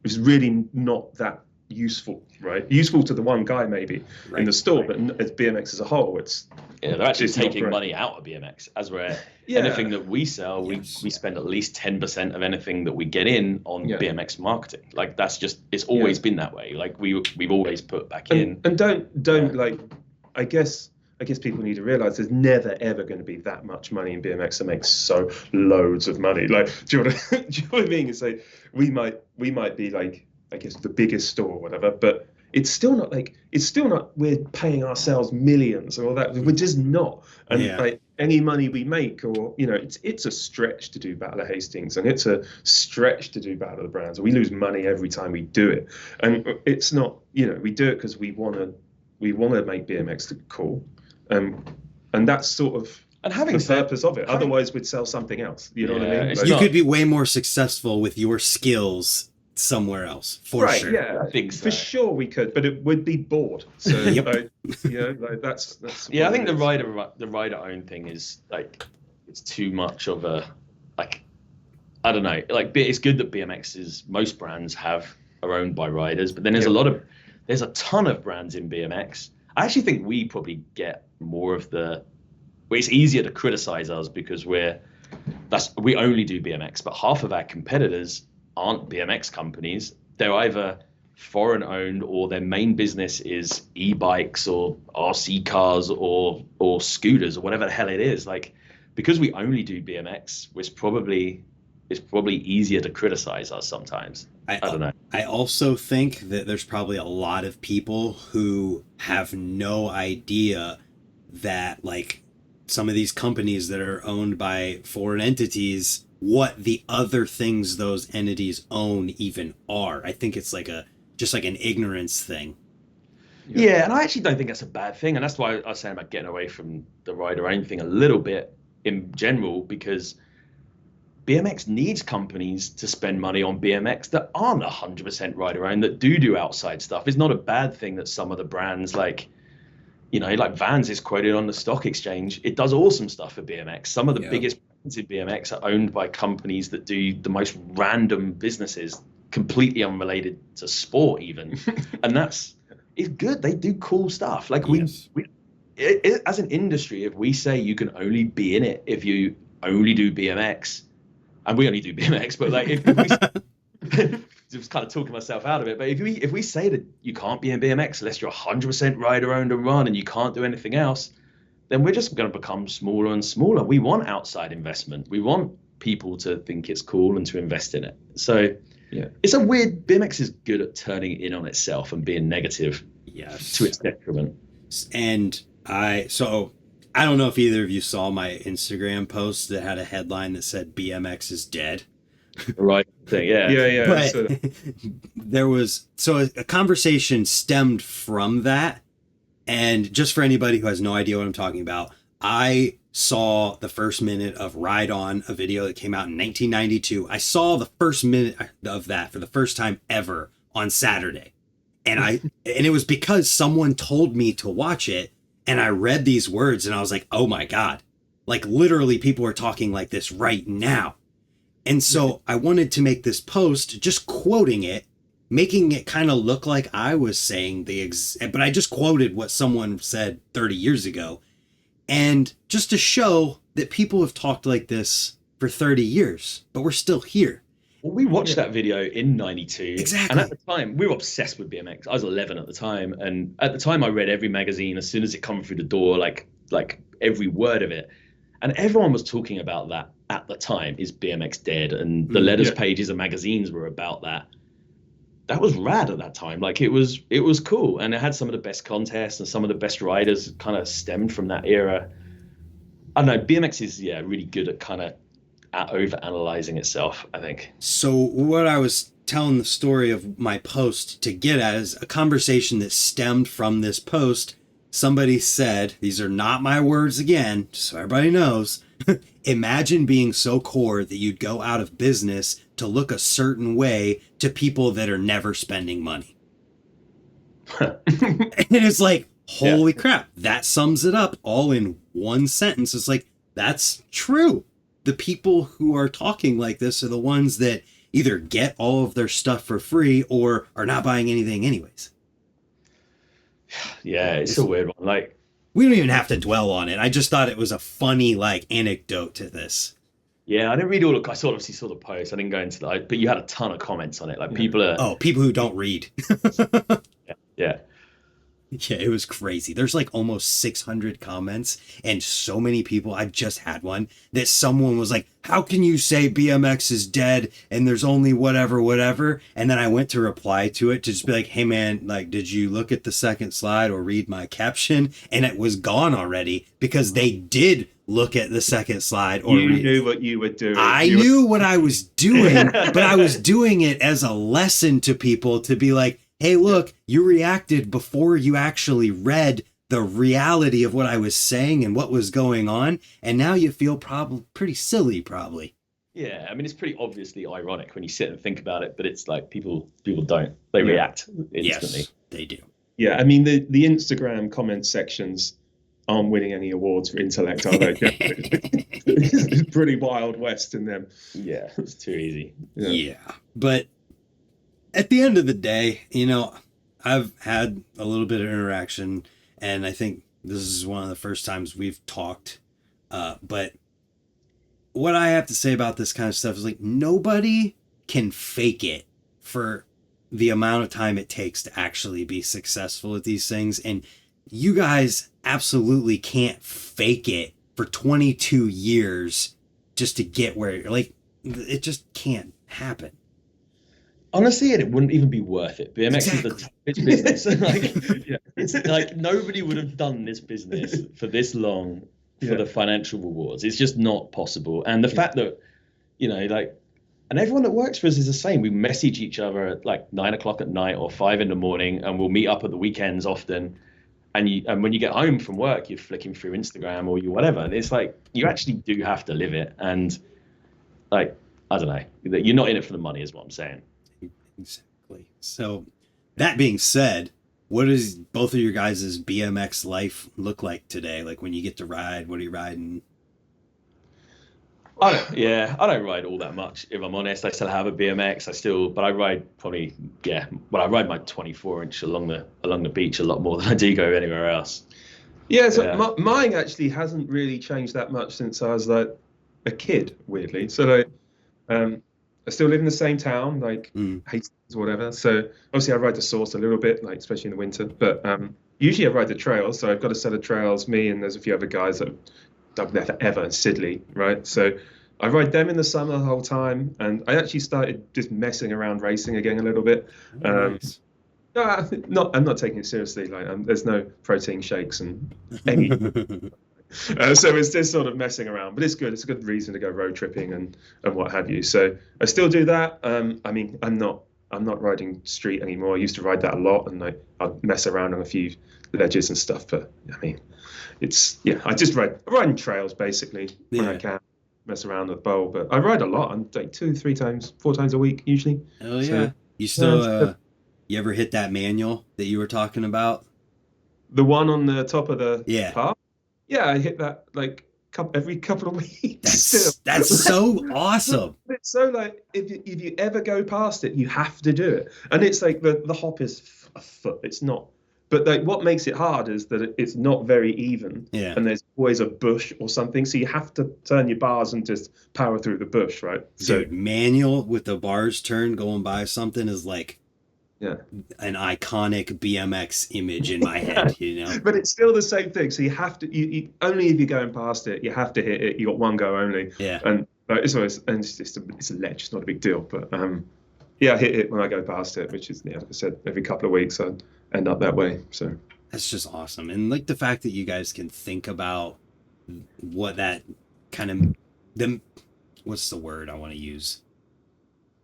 it's really not that useful, right? Useful to the one guy maybe in the store, but as BMX as a whole, they're actually taking money out of BMX. As we're anything that we sell, we spend at least 10% of anything that we get in on BMX marketing. Like that's just, it's always been that way. Like we've always put back in. And don't like, I guess people need to realize there's never ever going to be that much money in BMX that makes so loads of money. Like, do you know what I mean? It's like we might be like, I guess, the biggest store or whatever, but it's still not we're paying ourselves millions or all that. We're just not. And like any money we make, or it's a stretch to do Battle of Hastings, and it's a stretch to do Battle of the Brands. We lose money every time we do it, and it's not. We do it because we want to make BMX look cool. And that's sort of the purpose of it. Otherwise, we'd sell something else. You know what I mean? Like, you could be way more successful with your skills somewhere else, for sure. Yeah, I think so. For sure we could, but it would be bored. So, that's. Yeah, I think the rider own thing is like it's too much of a like. I don't know. Like it's good that most brands are owned by riders, but then there's a ton of brands in BMX. I actually think we probably get more of it's easier to criticize us because we only do BMX, but half of our competitors aren't BMX companies. They're either foreign owned or their main business is e-bikes or RC cars or scooters or whatever the hell it is. Like, because we only do BMX, it's probably easier to criticize us sometimes. I don't know. I also think that there's probably a lot of people who have no idea that like some of these companies that are owned by foreign entities, what the other things those entities own even are. I think it's like just like an ignorance thing. Yeah, and I actually don't think that's a bad thing. And that's why I was saying about getting away from the rider own thing a little bit in general, because BMX needs companies to spend money on BMX that aren't 100% rider owned, that do outside stuff. It's not a bad thing that some of the brands like Vans is quoted on the stock exchange. It does awesome stuff for BMX. Some of the biggest brands in BMX are owned by companies that do the most random businesses, completely unrelated to sport even. And it's good. They do cool stuff. Like as an industry, if we say you can only be in it if you only do BMX, and we only do BMX, but like if we just kind of talking myself out of it, but if we say that you can't be in BMX unless you're 100% rider owned and run and you can't do anything else, then we're just going to become smaller and smaller. We want outside investment. We want people to think it's cool and to invest in it. So yeah, it's a weird, BMX is good at turning in on itself and being negative to its detriment. And I don't know if either of you saw my Instagram post that had a headline that said BMX is dead. Right thing, yeah. Yeah. But there was, a conversation stemmed from that. And just for anybody who has no idea what I'm talking about, I saw the first minute of Ride On, a video that came out in 1992. I saw the first minute of that for the first time ever on Saturday. And it was because someone told me to watch it, and I read these words and I was like, oh my God, like literally people are talking like this right now. And so I wanted to make this post just quoting it, making it kind of look like I was saying but I just quoted what someone said 30 years ago. And just to show that people have talked like this for 30 years, but we're still here. Well, we watched that video in 92. Exactly. And at the time, we were obsessed with BMX. I was 11 at the time. And at the time, I read every magazine as soon as it come through the door, like every word of it. And everyone was talking about that at the time, is BMX dead? And the letters pages of magazines were about that. That was rad at that time. Like it was cool. And it had some of the best contests and some of the best riders kind of stemmed from that era. I don't know, BMX is, really good at kind of over-analyzing itself, I think. So what I was telling the story of my post to get at is a conversation that stemmed from this post. Somebody said, these are not my words again, just so everybody knows, imagine being so core that you'd go out of business to look a certain way to people that are never spending money. And it's like, holy crap, that sums it up all in one sentence. It's like, that's true. The people who are talking like this are the ones that either get all of their stuff for free or are not buying anything anyways. Yeah, it's a weird one. Like, we don't even have to dwell on it. I just thought it was a funny anecdote to this. Yeah, I didn't read all the. I obviously saw the post. I didn't go into that, but you had a ton of comments on it. Like people are. People who don't read. Yeah. Yeah, it was crazy. There's like almost 600 comments and so many people. I've just had one that someone was like, how can you say BMX is dead and there's only whatever? And then I went to reply to it to just be like, hey man, like, did you look at the second slide or read my caption? And it was gone already because they did look at the second slide or you knew what you were doing. I knew what I was doing, but I was doing it as a lesson to people to be like, hey, look, you reacted before you actually read the reality of what I was saying and what was going on. And now you feel pretty silly, probably. Yeah, I mean, it's pretty obviously ironic when you sit and think about it, but it's like people don't. They react instantly. Yes, they do. Yeah, I mean, the Instagram comment sections aren't winning any awards for intellect, are they? It's pretty Wild West in them. Yeah, it's too easy. Yeah, but at the end of the day, I've had a little bit of interaction, and I think this is one of the first times we've talked. But what I have to say about this kind of stuff is like, nobody can fake it for the amount of time it takes to actually be successful at these things. And you guys absolutely can't fake it for 22 years just to get where you're like, it just can't happen. Honestly, it wouldn't even be worth it. BMX is the toughest business. It's like nobody would have done this business for this long for the financial rewards. It's just not possible. And the fact that, and everyone that works for us is the same. We message each other at like 9 o'clock at night or 5 in the morning, and we'll meet up at the weekends often. And when you get home from work, you're flicking through Instagram or whatever. And it's like, you actually do have to live it. And like, I don't know, you're not in it for the money is what I'm saying. Exactly. So that being said, what does both of your guys' BMX life look like today? Like when you get to ride, what are you riding? I don't ride all that much, if I'm honest. I still have a BMX. But I ride probably, I ride my 24-inch along the beach a lot more than I do go anywhere else. Yeah, so Yeah. mine actually hasn't really changed that much since I was like a kid, weirdly. So like, I still live in the same town, like Mm. Hastings or whatever. So obviously I ride the Source a little bit, like especially in the winter. But usually I ride the trails. So I've got a set of trails, me and there's a few other guys that I've there forever in Sidley, right? So I ride them in the summer the whole time, and I actually started just messing around racing again a little bit. Oh, nice. No, I'm not taking it seriously. Like, there's no protein shakes and any. So it's just sort of messing around, but it's good. It's a good reason to go road tripping and what have you. So I still do that. I mean, I'm not riding street anymore. I used to ride that a lot, and I'd mess around on a few ledges and stuff. But I mean, I just riding trails basically when I Yeah. can, mess around with the bowl. But I ride a lot. I'm like 2, 3 times, 4 times a week usually. Oh So yeah. You yeah, still you ever hit that manual that you were talking about? the one on the top of the Yeah. park. Yeah, I hit that like every couple of weeks still. That's so awesome. It's so like if you ever go past it, you have to do it. And it's like the hop is a foot. It's not. But like what makes it hard is that it's not very even. Yeah. And there's always a bush or something. So you have to turn your bars and just power through the bush, right? So Dude, manual with the bars turned going by something is like yeah. an iconic BMX image in my head, you know? But it's still the same thing. So you have to you only if you're going past it, you have to hit it. You got one go only. Yeah. And it's always it's a ledge, it's not a big deal. But yeah, I hit it when I go past it, which is like I said, every couple of weeks I end up that way. So That's just awesome. And like the fact that you guys can think about what that kind of them what's the word I want to use?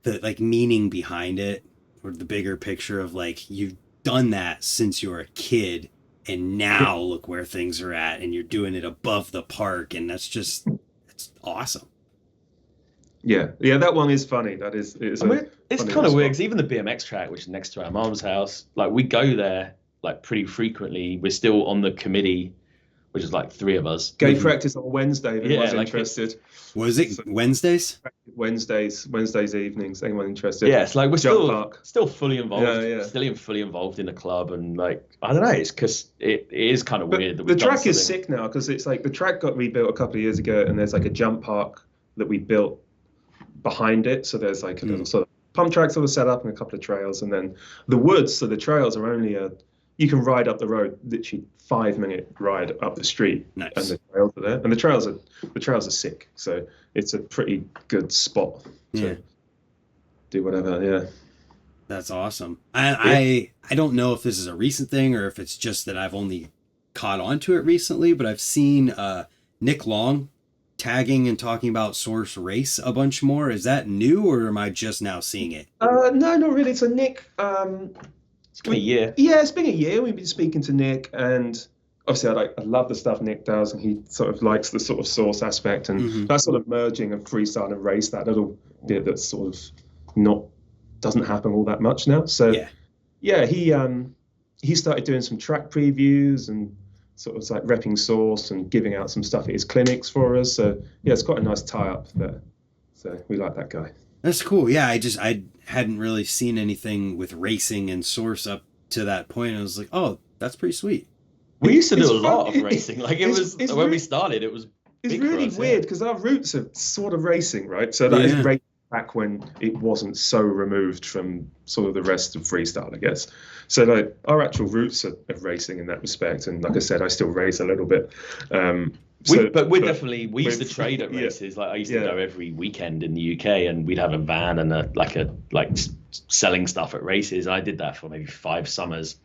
The like meaning behind it, or the bigger picture of like you've done that since you were a kid and now look where things are at and you're doing it above the park, and that's awesome. yeah, that one is funny. That is it's I mean, it's funny kind of spot. weird because even the BMX track, which is next to our mom's house, like we go there like pretty frequently. We're still on the committee, which is like 3 of us. Gate practice on Wednesday if anyone's Yeah, like interested. Was it Wednesdays? Wednesdays evenings, anyone interested? Yeah, it's like we're Jump still park. still fully involved, Yeah. still fully involved in the club, and like I don't know, it's because it is kind of But weird that the we've done track is something. sick now because it's like the track got rebuilt a couple of years ago, and there's like a jump park that we built behind it. So there's like a little sort of pump track sort of set up and a couple of trails, and then the woods. So the trails are only you can ride up the road, literally 5-minute ride up the street, Nice. and the trails are there, and the trails are sick. So it's a pretty good spot to do whatever. Yeah. That's awesome. I don't know if this is a recent thing or if it's just that I've only caught on to it recently, but I've seen Nick Long tagging and talking about Source Race a bunch more. Is that new, or am I just now seeing it? No, not really. So Nick, It's been a year. yeah, it's been a year. We've been speaking to Nick, and obviously I love the stuff Nick does, and he sort of likes the sort of Source aspect and that sort of merging of freestyle and race, that little bit that's sort of not doesn't happen all that much now. So yeah, he started doing some track previews and sort of like repping Source and giving out some stuff at his clinics for us. So yeah, it's quite a nice tie up there. So we like that guy. That's cool. Yeah, I hadn't really seen anything with racing and Source up to that point. I was like, oh, that's pretty sweet. We used to do It's a lot fun. of racing. Like it was It's when we really- started, it was It's big for really us, weird yeah. because our roots are sort of racing, right? So that is racing back when it wasn't so removed from sort of the rest of freestyle, I guess. So like our actual roots are of racing in that respect. And like I said, I still race a little bit. But we used to trade at yeah. races. Like I used to Yeah. go every weekend in the UK, and we'd have a van and selling stuff at races. I did that for maybe 5 summers,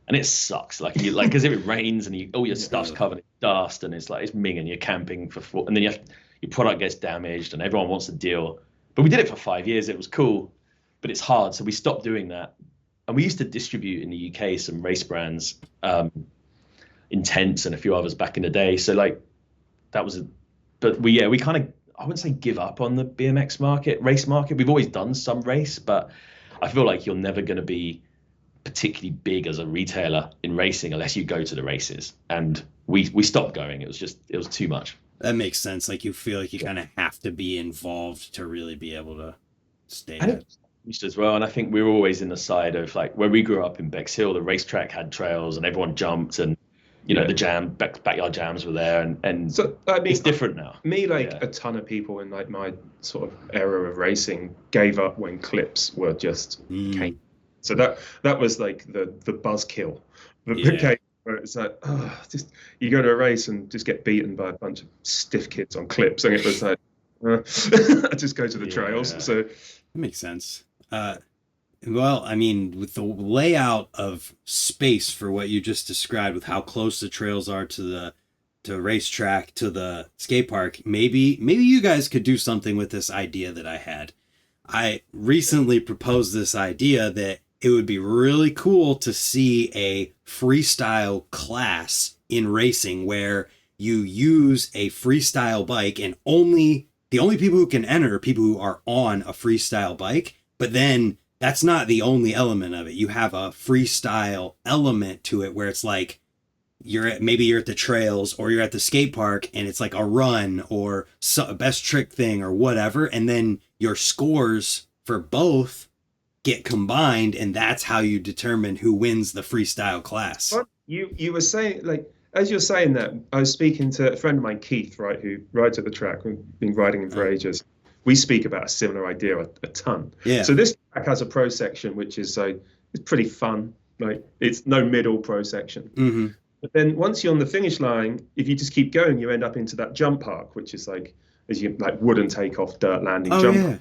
and it sucks. Like because if it rains and all your stuff's covered in dust, and it's minging. You're camping and then your product gets damaged, and everyone wants a deal. But we did it for 5 years. It was cool, but it's hard, so we stopped doing that. And we used to distribute in the UK some race brands, Intense and a few others back in the day. So like that was but we kind of, I wouldn't say give up on the BMX race market. We've always done some race, but I feel like you're never going to be particularly big as a retailer in racing unless you go to the races. And we stopped going. It was too much. That makes sense. Like you feel like you kind of have to be involved to really be able to stay. As well, and I think we were always in the side of like where we grew up in Bexhill, the racetrack had trails and everyone jumped, and you know, the backyard jams were there, and So I mean, it's different now. A ton of people in like my sort of era of racing gave up when clips were just came. So that was like the buzzkill. The where it's like, just you go to a race and just get beaten by a bunch of stiff kids on clips, and it was like, I just go to the trails. So that makes sense. Well, I mean, with the layout of space for what you just described, with how close the trails are to the racetrack, to the skate park, maybe you guys could do something with this idea that I had. I recently proposed this idea that it would be really cool to see a freestyle class in racing where you use a freestyle bike, and the only people who can enter are people who are on a freestyle bike. But then that's not the only element of it. You have a freestyle element to it where it's like maybe you're at the trails or you're at the skate park and it's like a run or a best trick thing or whatever. And then your scores for both get combined, and that's how you determine who wins the freestyle class. You were saying, like, as you're saying that, I was speaking to a friend of mine, Keith, right, who rides at the track. We've been riding him for ages. We speak about a similar idea a ton. Yeah. So this track has a pro section, which is it's pretty fun. Like, it's no middle pro section. Mm-hmm. But then once you're on the finish line, if you just keep going, you end up into that jump park, which is like, as you like, wooden takeoff, dirt landing jump. Yeah.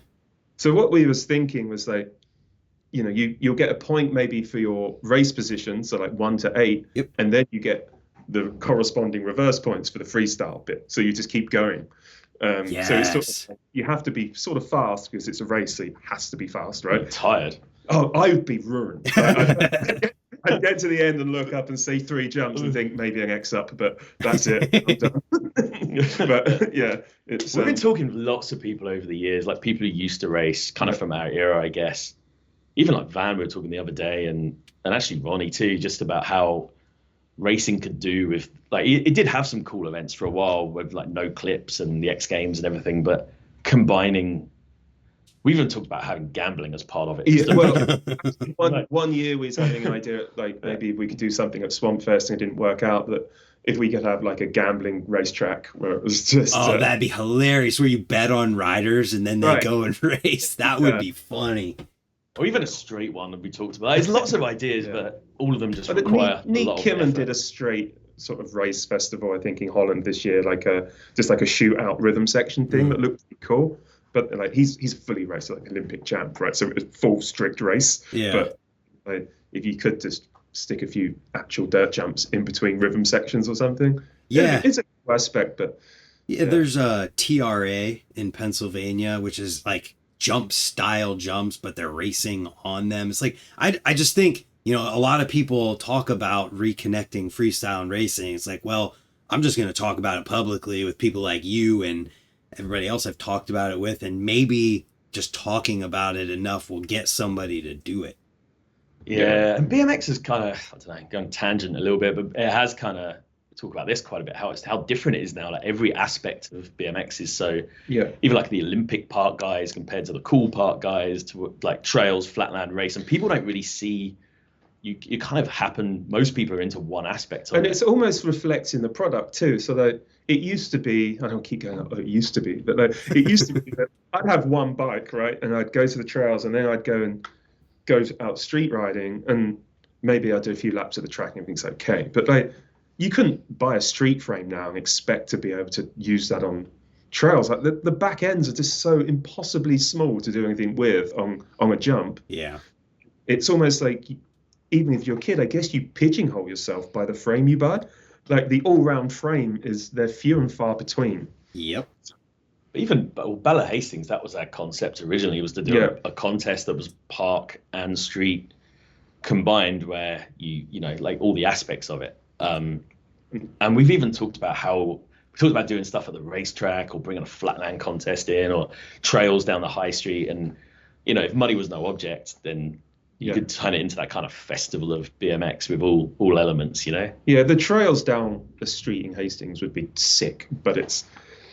So what we was thinking was like, you know, you'll get a point maybe for your race position, so like 1 to 8, yep. And then you get the corresponding reverse points for the freestyle bit. So you just keep going. Yes. So it's sort of, you have to be sort of fast because it's a race, so it has to be fast, right? I'm tired. Oh, I would be ruined. I'd get to the end and look up and see 3 jumps and think maybe an X up, but that's it. I'm done. But yeah, we've been talking to lots of people over the years, like people who used to race, kind of from our era, I guess. Even like Van, we were talking the other day, and actually Ronnie too, just about how racing could do with, like, it did have some cool events for a while with like no clips and the X Games and everything, but combining, we even talked about having gambling as part of it. Yeah, well, one year we was having an idea, like maybe we could do something at Swamp Fest, and it didn't work out, that if we could have like a gambling racetrack where it was just... that'd be hilarious, where you bet on riders and then they go and race. That would be funny. Or even a straight one that we talked about. There's lots of ideas, but all of them just require a lot of Kimmen effort. did a straight sort of race festival, I think, in Holland this year, like a shootout rhythm section thing that looked pretty cool. But like he's fully raced, like Olympic champ, right? So it was full strict race. Yeah. But like, if you could just stick a few actual dirt jumps in between rhythm sections or something, it's a cool aspect. But there's a TRA in Pennsylvania, which is like jump style jumps, but they're racing on them. It's like, I just think, you know, a lot of people talk about reconnecting freestyle and racing. It's like, well, I'm just going to talk about it publicly with people like you and everybody else I've talked about it with, and maybe just talking about it enough will get somebody to do it. Yeah, and BMX is kind of, I don't know, going tangent a little bit, but it has kind of, talk about this quite a bit, how different it is now. Like every aspect of BMX is so, even like the Olympic park guys compared to the cool park guys, to like trails, flatland race, and people don't really see you kind of happen, most people are into one aspect of it. And it's almost reflects in the product too, so that it used to be, I don't keep going, it used to be, but it used to be that I'd have one bike, right, and I'd go to the trails, and then I'd go out street riding, and maybe I'd do a few laps of the track and everything's okay. But like, you couldn't buy a street frame now and expect to be able to use that on trails. Like the back ends are just so impossibly small to do anything with on a jump. Yeah. It's almost like, even if you're a kid, I guess you pigeonhole yourself by the frame you buy. Like the all-round frame they're few and far between. Yep. Even Battle of Hastings, that was our concept originally, was to do a contest that was park and street combined, where you know, like all the aspects of it. And we've even talked about doing stuff at the racetrack, or bringing a flatland contest in, or trails down the high street. And, you know, if money was no object, then you could turn it into that kind of festival of BMX with all elements, you know? Yeah, the trails down the street in Hastings would be sick, but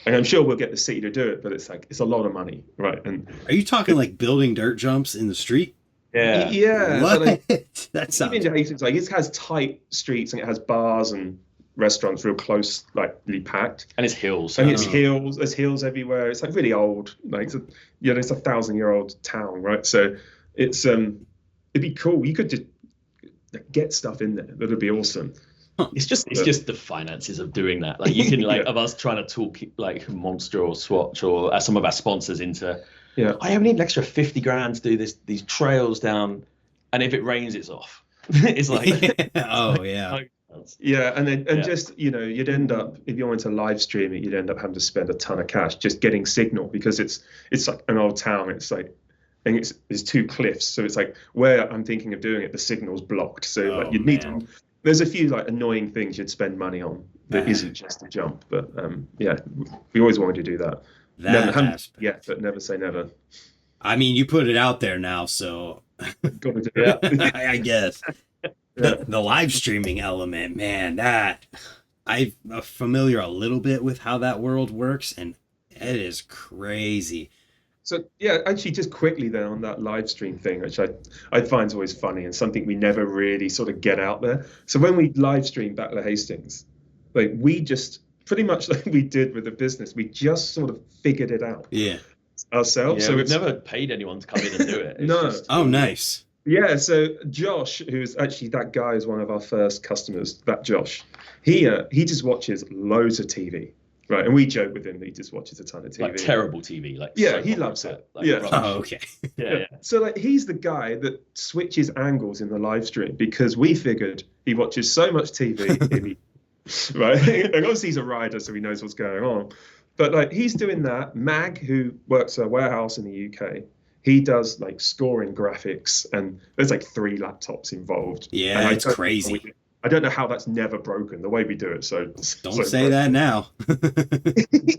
and I'm sure we'll get the city to do it, but it's a lot of money, right? And are you talking like building dirt jumps in the street? Yeah. What? Like, That sounds... Even Hastings, like, it has tight streets and it has bars and restaurants, real closely packed. And it's hills. And it's hills. There's hills everywhere. It's like really old. Like it's it's 1,000-year-old town, right? So it's it'd be cool. You could just get stuff in there. That'd be awesome. It's just the finances of doing that. Like you can of us trying to talk like Monster or Swatch or some of our sponsors into. Yeah. I only need an extra 50 grand to do these trails down, and if it rains, it's off. It's like Yeah, and then just you'd end up, if you're into live streaming, you'd end up having to spend a ton of cash just getting signal, because it's like an old town. It's like, and there's 2 cliffs, so it's like where I'm thinking of doing it, the signal's blocked. So you'd need to. There's a few like annoying things you'd spend money on that isn't just a jump, but we always wanted to do that. But never say never. I mean, you put it out there now, so got to do it. I guess. The live streaming element, man, that I'm familiar a little bit with how that world works, and it is crazy. So actually, just quickly then on that live stream thing, which I find is always funny and something we never really sort of get out there. So when we live stream Battle of Hastings, like we just pretty much like we did with the business, we just sort of figured it out ourselves. So we've never paid anyone to come in and do it. Nice. Yeah, so Josh, who's actually, that guy is one of our first customers, that Josh, he just watches loads of TV, right? And we joke with him that he just watches a ton of TV. Like terrible TV. He loves it. Okay. Yeah. So like he's the guy that switches angles in the live stream, because we figured he watches so much TV, right? And obviously he's a rider, so he knows what's going on. But like he's doing that. Mag, who works at a warehouse in the UK, he does like scoring graphics, and there's like 3 laptops involved. Yeah, it's crazy. I don't know how that's never broken the way we do it. So don't say that now.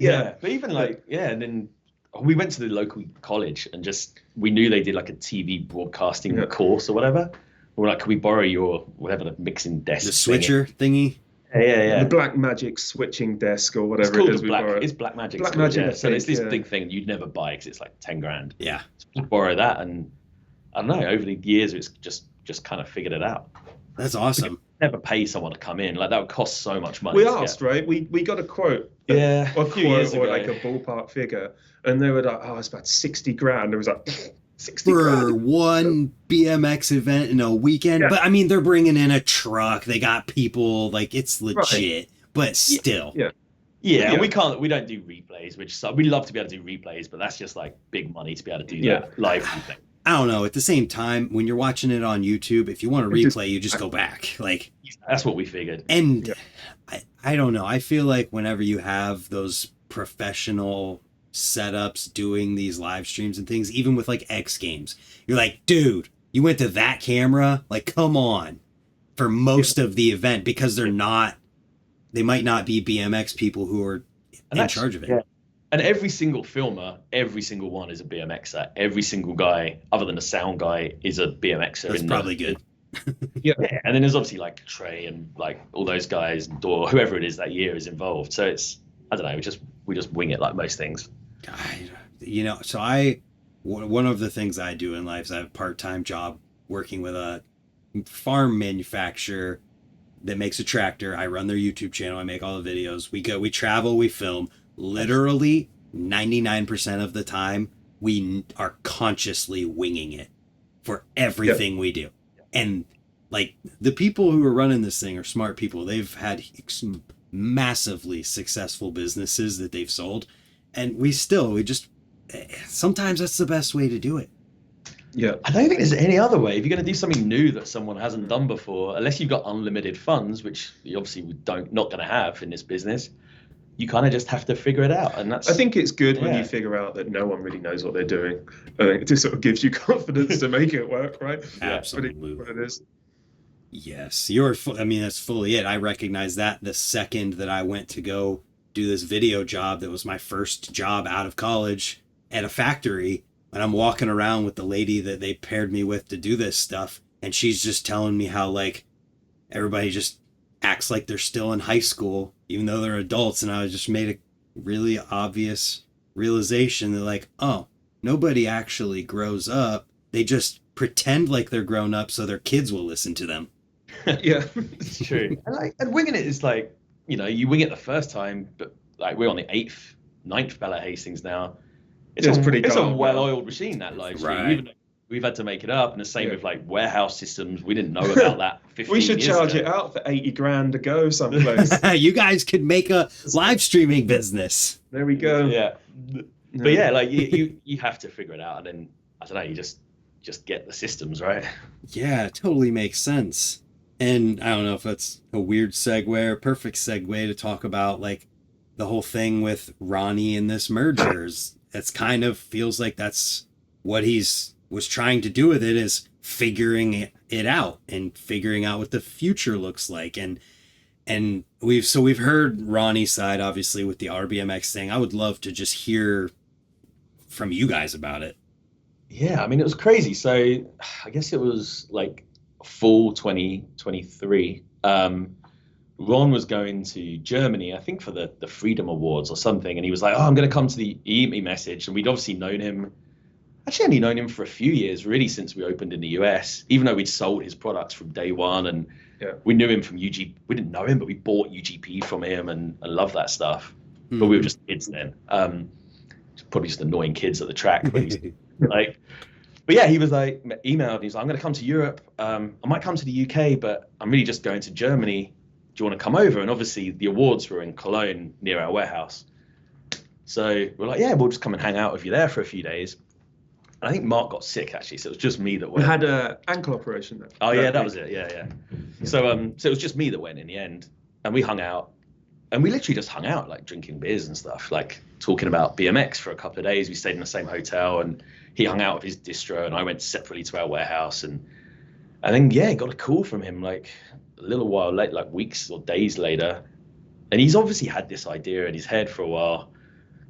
Yeah, but even and then we went to the local college and we knew they did like a TV broadcasting course or whatever. We're like, can we borrow your whatever the mixing desk? The switcher thingy. Yeah. The Black Magic switching desk or whatever it is. It's Black Magic. Black Magic. So it's this big thing you'd never buy because it's like 10 grand. Yeah. So we borrow that, and I don't know. Over the years, it's just kind of figured it out. That's awesome. Never pay someone to come in. Like that would cost so much money. We asked, right? We got a quote. A few years ago, or like a ballpark figure, and they were like, "Oh, it's about 60 grand." It was like 60 for grand. one BMX event in a weekend. But I mean, they're bringing in a truck. They got people. Like it's legit, but still. Yeah, and we don't do replays, which we'd love to be able to do replays, but that's just like big money to be able to do that live replay. I don't know. At the same time, when you're watching it on YouTube, if you want to replay, you just go back. Like that's what we figured. And I don't know. I feel like whenever you have those professional setups doing these live streams and things, even with like X Games, you're like, dude, you went to that camera? Like, come on. For most of the event, because they might not be BMX people who are in charge of it. Yeah. And every single filmer, every single one is a BMXer. Every single guy, other than the sound guy, is a BMXer. That's probably good. And then there's obviously like Trey and like all those guys, or whoever it is that year is involved. So it's, I don't know, we just wing it like most things. One of the things I do in life is I have a part-time job working with a farm manufacturer that makes a tractor. I run their YouTube channel. I make all the videos. We travel, we film. Literally 99% of the time, we are consciously winging it for everything we do. And like the people who are running this thing are smart people. They've had massively successful businesses that they've sold. And sometimes that's the best way to do it. Yeah. I don't think there's any other way. If you're going to do something new that someone hasn't done before, unless you've got unlimited funds, which obviously we not going to have in this business, you kind of just have to figure it out. And I think it's good when you figure out that no one really knows what they're doing. I think it just sort of gives you confidence to make it work, right? Absolutely. What it is. Yes, that's fully it. I recognize that the second that I went to go do this video job that was my first job out of college at a factory, and I'm walking around with the lady that they paired me with to do this stuff, and she's just telling me how like everybody just acts like they're still in high school even though they're adults. And I just made a really obvious realization that like, oh, nobody actually grows up. They just pretend like they're grown up so their kids will listen to them. Yeah, it's true. And winging it is like, you know, you wing it the first time, but like we're on the 8th, 9th Battle of Hastings now. It's a well-oiled machine, that live stream. Right. Even though we've had to make it up, and the same with like warehouse systems. We didn't know about that 15 We should years charge ago. it out for 80 grand to go someplace. You guys could make a live streaming business. There we go. Yeah. But yeah, like you have to figure it out, and then I don't know, you just get the systems right. Yeah, it totally makes sense. And I don't know if that's a weird segue or perfect segue to talk about like the whole thing with Ronnie and this mergers. It's kind of feels like that's what was trying to do with it, is figuring it out and figuring out what the future looks like. And we've heard Ronnie's side, obviously, with the RBMX thing. I would love to just hear from you guys about it. Yeah, I mean, it was crazy. So I guess it was like fall 2023. Ron was going to Germany, I think for the Freedom Awards or something. And he was like, oh, I'm going to come to the EME message. And we'd obviously known him. Actually, only known him for a few years, really, since we opened in the US, even though we'd sold his products from day one. And we knew him from UGP. We didn't know him, but we bought UGP from him and loved that stuff. But we were just kids then. Probably just annoying kids at the track. But like, but yeah, he was like, emailed, and he's like, I'm going to come to Europe. I might come to the UK, but I'm really just going to Germany. Do you want to come over? And obviously the awards were in Cologne near our warehouse. So we're like, yeah, we'll just come and hang out with you there for a few days. And I think Mark got sick, actually, so it was just me that went. We had an ankle operation then. Oh yeah, that was it. Yeah. So it was just me that went in the end, and we hung out, and we literally just hung out, like drinking beers and stuff, like talking about BMX for a couple of days. We stayed in the same hotel, and he hung out with his distro, and I went separately to our warehouse, and then got a call from him like a little while late, like weeks or days later, and he's obviously had this idea in his head for a while.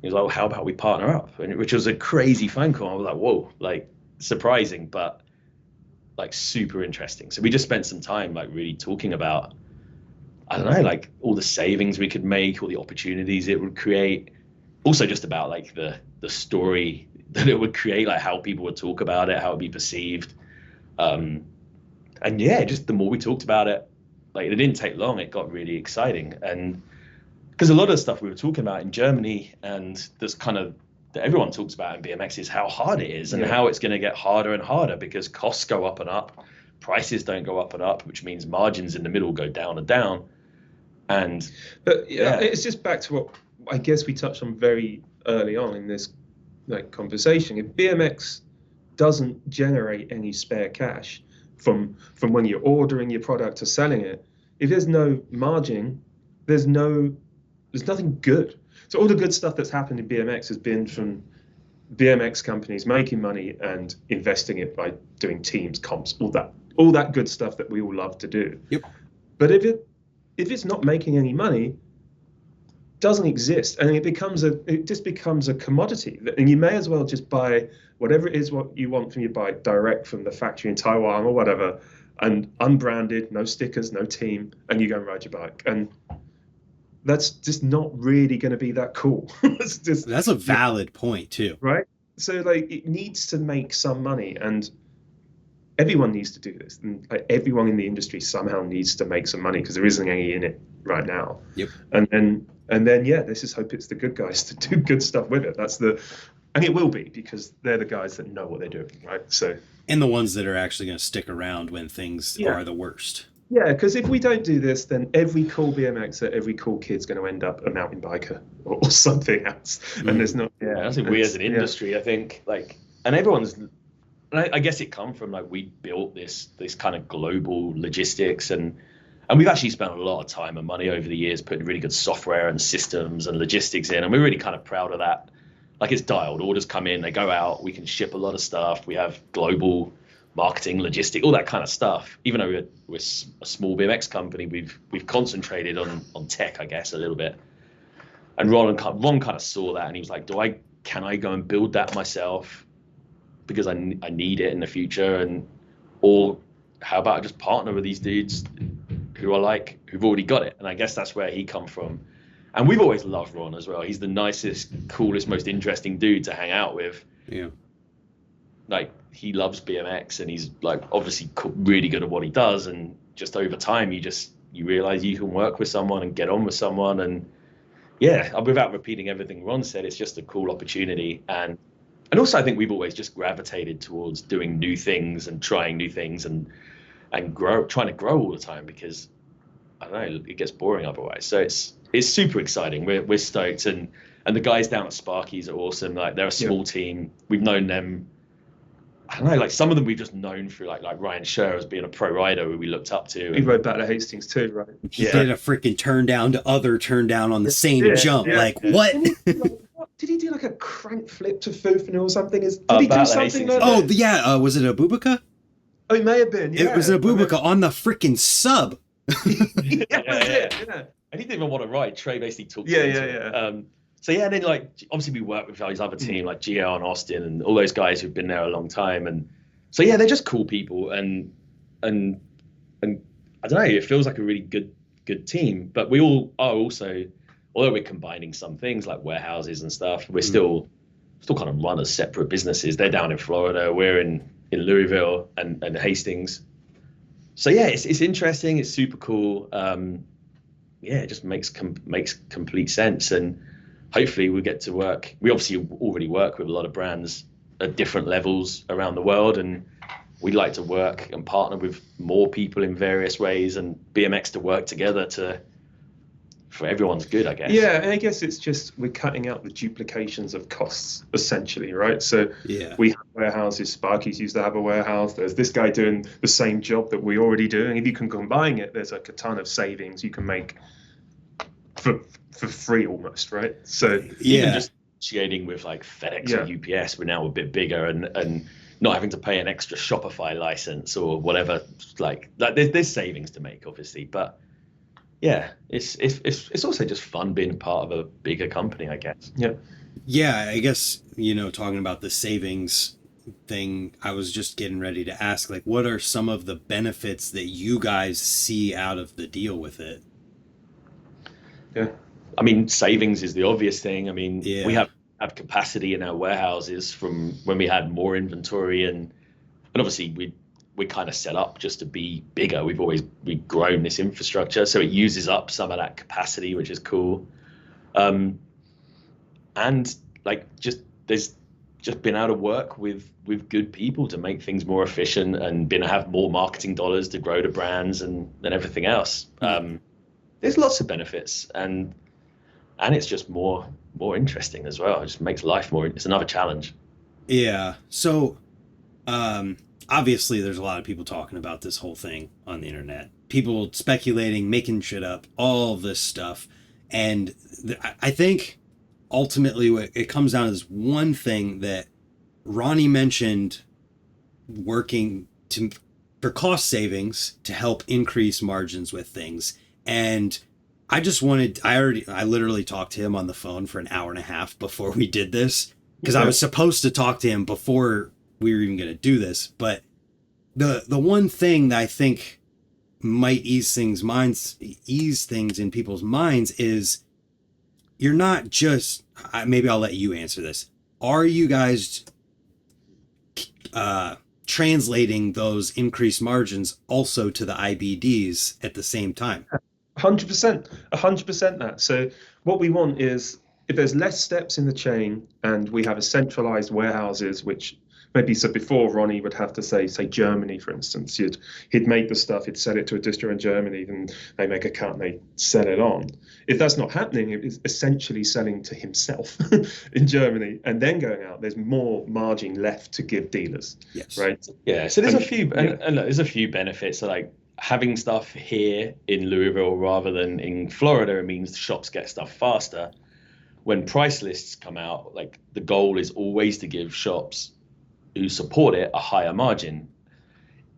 He was like, well, how about we partner up? Which was a crazy phone call. I was like, whoa, like surprising, but like super interesting. So we just spent some time like really talking about, I don't know, like all the savings we could make, all the opportunities it would create. Also just about like the story that it would create, like how people would talk about it, how it would be perceived. And yeah, just the more we talked about it, like it didn't take long, it got really exciting. And because a lot of the stuff we were talking about in Germany, and this kind of that everyone talks about in BMX, is how hard it is and how it's going to get harder and harder because costs go up and up, prices don't go up and up, which means margins in the middle go down and down. But it's just back to what I guess we touched on very early on in this like conversation. If BMX doesn't generate any spare cash from when you're ordering your product to selling it, if there's no margin, there's nothing good. So all the good stuff that's happened in BMX has been from BMX companies making money and investing it by doing teams, comps, all that good stuff that we all love to do. Yep. But if it's not making any money, doesn't exist, and it just becomes a commodity, and you may as well just buy whatever it is what you want from your bike direct from the factory in Taiwan or whatever, and unbranded, no stickers, no team, and you go and ride your bike. And that's just not really going to be that cool. That's a valid point too, right? So like it needs to make some money, and everyone needs to do this, and like, everyone in the industry somehow needs to make some money because there isn't any in it right now. Yep. And then let's just hope it's the good guys to do good stuff with it. And it will be, because they're the guys that know what they're doing, right? So, and the ones that are actually going to stick around when things are the worst. Yeah, because if we don't do this, then every cool BMXer, every cool kid's going to end up a mountain biker or something else. And there's not. Yeah, I think we as an industry, I think like, and everyone's. And I guess it come from like we built this kind of global logistics, and we've actually spent a lot of time and money over the years putting really good software and systems and logistics in, and we're really kind of proud of that. Like it's dialed, orders come in, they go out, we can ship a lot of stuff, we have global marketing, logistic, all that kind of stuff. Even though we're a small BMX company, we've concentrated on tech, I guess, a little bit. And Ron kind of saw that, and he was like, can I go and build that myself? Because I need it in the future, or how about I just partner with these dudes who've already got it? And I guess that's where he come from. And we've always loved Ron as well. He's the nicest, coolest, most interesting dude to hang out with. Yeah. Like he loves BMX, and he's like obviously really good at what he does. And just over time, you just you realize you can work with someone and get on with someone. And yeah, without repeating everything Ron said, it's just a cool opportunity. And also I think we've always just gravitated towards doing new things and trying new things and trying to grow all the time, because I don't know, it gets boring otherwise. So it's super exciting. We're stoked, and the guys down at Sparky's are awesome. Like, they're a small team. We've known them. I don't know, like some of them we've just known through like Ryan Scher as being a pro rider who we looked up to. He rode Battle of Hastings too, right? He did a freaking turn down on the same jump. What? Did he do like a crank flip to Fufana or something? Did he do something like that? Oh, yeah. Was it a Bubaka? Oh, it may have been. Yeah. It was a Bubaka on the freaking sub. Yeah. And he didn't even want to ride. Trey basically talked to him. So yeah, and then like obviously we work with his other team like GL and Austin and all those guys who've been there a long time, and so yeah, they're just cool people, and I don't know, it feels like a really good team. But we all are also, although we're combining some things like warehouses and stuff, we're still kind of run as separate businesses. They're down in Florida, we're in Louisville and Hastings. So yeah, it's interesting, it's super cool. Yeah, it just makes complete sense, and hopefully we get to work. We obviously already work with a lot of brands at different levels around the world, and we'd like to work and partner with more people in various ways, and BMX to work together for everyone's good, I guess. Yeah, and I guess it's just we're cutting out the duplications of costs, essentially, right? So we have warehouses, Sparky's used to have a warehouse, there's this guy doing the same job that we already do, and if you can combine it, there's like a ton of savings you can make for free almost, right? So even just negotiating with like FedEx or UPS, we're now a bit bigger, and not having to pay an extra Shopify license or whatever. Like there's savings to make, obviously, but yeah, it's also just fun being part of a bigger company, I guess. Yeah, I guess, talking about the savings thing, I was just getting ready to ask, like, what are some of the benefits that you guys see out of the deal with it? Yeah. I mean, savings is the obvious thing. I mean, we have capacity in our warehouses from when we had more inventory, and obviously we're kind of set up just to be bigger. We've grown this infrastructure, so it uses up some of that capacity, which is cool. And like there's just been able to work with good people to make things more efficient, and been to have more marketing dollars to grow the brands and everything else. There's lots of benefits, and it's just more interesting as well. It just makes life more. It's another challenge. Yeah. So, obviously, there's a lot of people talking about this whole thing on the internet. People speculating, making shit up, all this stuff, and I think ultimately it comes down to this one thing that Ronnie mentioned: working for cost savings to help increase margins with things. And I literally talked to him on the phone for an hour and a half before we did this, because I was supposed to talk to him before we were even going to do this. But the one thing that I think might ease things in people's minds is, you're not just, maybe I'll let you answer this. Are you guys translating those increased margins also to the IBDs at the same time? 100% that. So what we want is, if there's less steps in the chain and we have a centralized warehouses, which maybe, so before Ronnie would have to say Germany, for instance, he'd make the stuff, he'd sell it to a distro in Germany, then they make a cut and they sell it on. If that's not happening, it's essentially selling to himself in Germany and then going out. There's more margin left to give dealers. Yes. Right. Yeah. So there's a few, and look, there's a few benefits. So like having stuff here in Louisville rather than in Florida, it means the shops get stuff faster. When price lists come out, like the goal is always to give shops who support it a higher margin.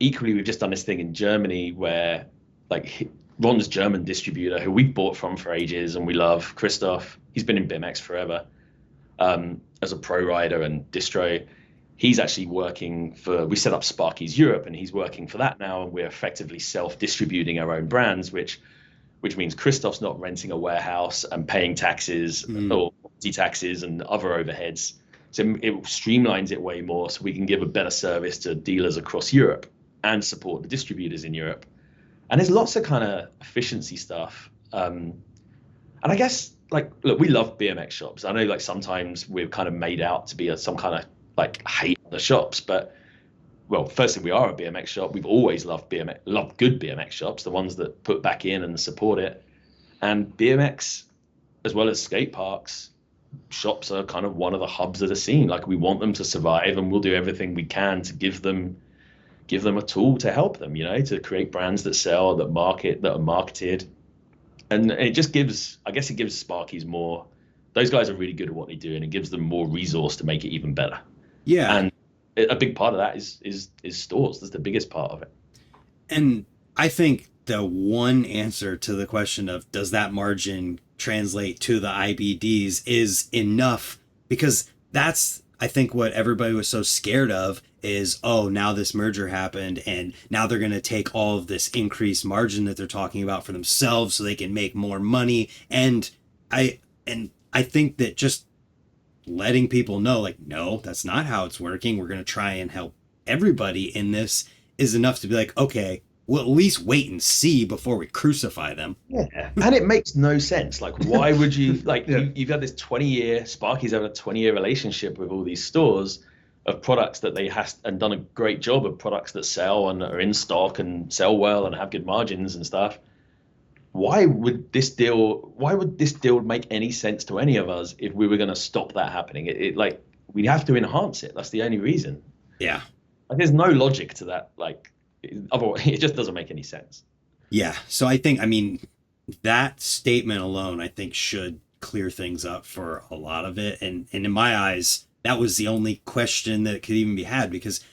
Equally, we've just done this thing in Germany where like Ron's German distributor, who we've bought from for ages and we love, Christoph, he's been in BMX forever, as a pro rider and distro. He's actually working we set up Sparky's Europe, and he's working for that now, and we're effectively self-distributing our own brands, which means Christoph's not renting a warehouse and paying taxes or taxes and other overheads. So it streamlines it way more, so we can give a better service to dealers across Europe and support the distributors in Europe. And there's lots of kind of efficiency stuff. And I guess, like, look, we love BMX shops. I know, like, sometimes we're kind of made out to be some kind of like hate on the shops, but well, firstly, we are a BMX shop. We've always loved loved good BMX shops, the ones that put back in and support it. And BMX, as well as skate parks, shops are kind of one of the hubs of the scene. Like, we want them to survive, and we'll do everything we can to give them a tool to help them, to create brands that sell, that are marketed. And it just gives, I guess it gives Sparky's more, those guys are really good at what they do, and it gives them more resource to make it even better. Yeah. And a big part of that is stores. That's the biggest part of it. And I think the one answer to the question of does that margin translate to the IBDs is enough, because that's, I think, what everybody was so scared of is, oh, now this merger happened and now they're going to take all of this increased margin that they're talking about for themselves so they can make more money. And I think that just letting people know, like, no, that's not how it's working. We're going to try and help everybody in this is enough to be like, okay, we'll at least wait and see before we crucify them. Yeah. And it makes no sense. Like, why would you, like, you've had this 20-year, Sparky's had a 20-year relationship with all these stores of products that they and done a great job of products that sell and are in stock and sell well and have good margins and stuff. Why would this deal make any sense to any of us if we were going to stop that happening? It like, we have to enhance it. That's the only reason. Yeah. Like, there's no logic to that. Like, otherwise, it just doesn't make any sense. Yeah. So I mean, that statement alone, I think, should clear things up for a lot of it. And in my eyes, that was the only question that could even be had, because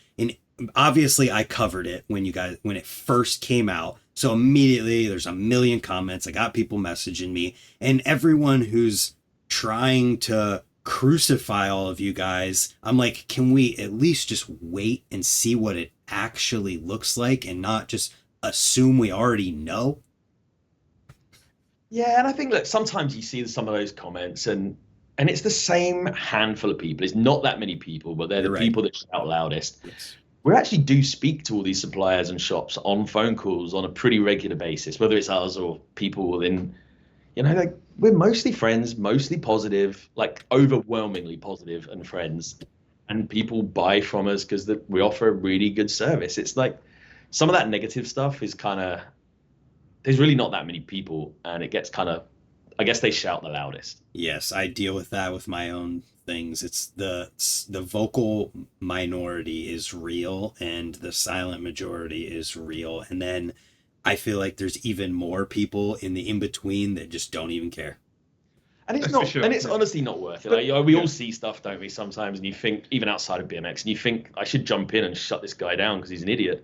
obviously I covered it when it first came out. So immediately there's a million comments. I got people messaging me, and everyone who's trying to crucify all of you guys, I'm like, can we at least just wait and see what it actually looks like and not just assume we already know? Yeah, and I think, look, sometimes you see some of those comments and it's the same handful of people. It's not that many people, but they're the people that shout loudest. Yes. We actually do speak to all these suppliers and shops on phone calls on a pretty regular basis, whether it's us or people within, like, we're mostly friends, mostly positive, like overwhelmingly positive and friends. And people buy from us because we offer a really good service. It's like some of that negative stuff is kind of, there's really not that many people, and it gets kind of, I guess they shout the loudest. Yes, I deal with that with my own things. It's the vocal minority is real and the silent majority is real. And then I feel like there's even more people in the in-between that just don't even care. And it's not, and it's honestly not worth it. Like, we all see stuff, don't we, sometimes, and you think, even outside of BMX, and you think, I should jump in and shut this guy down because he's an idiot.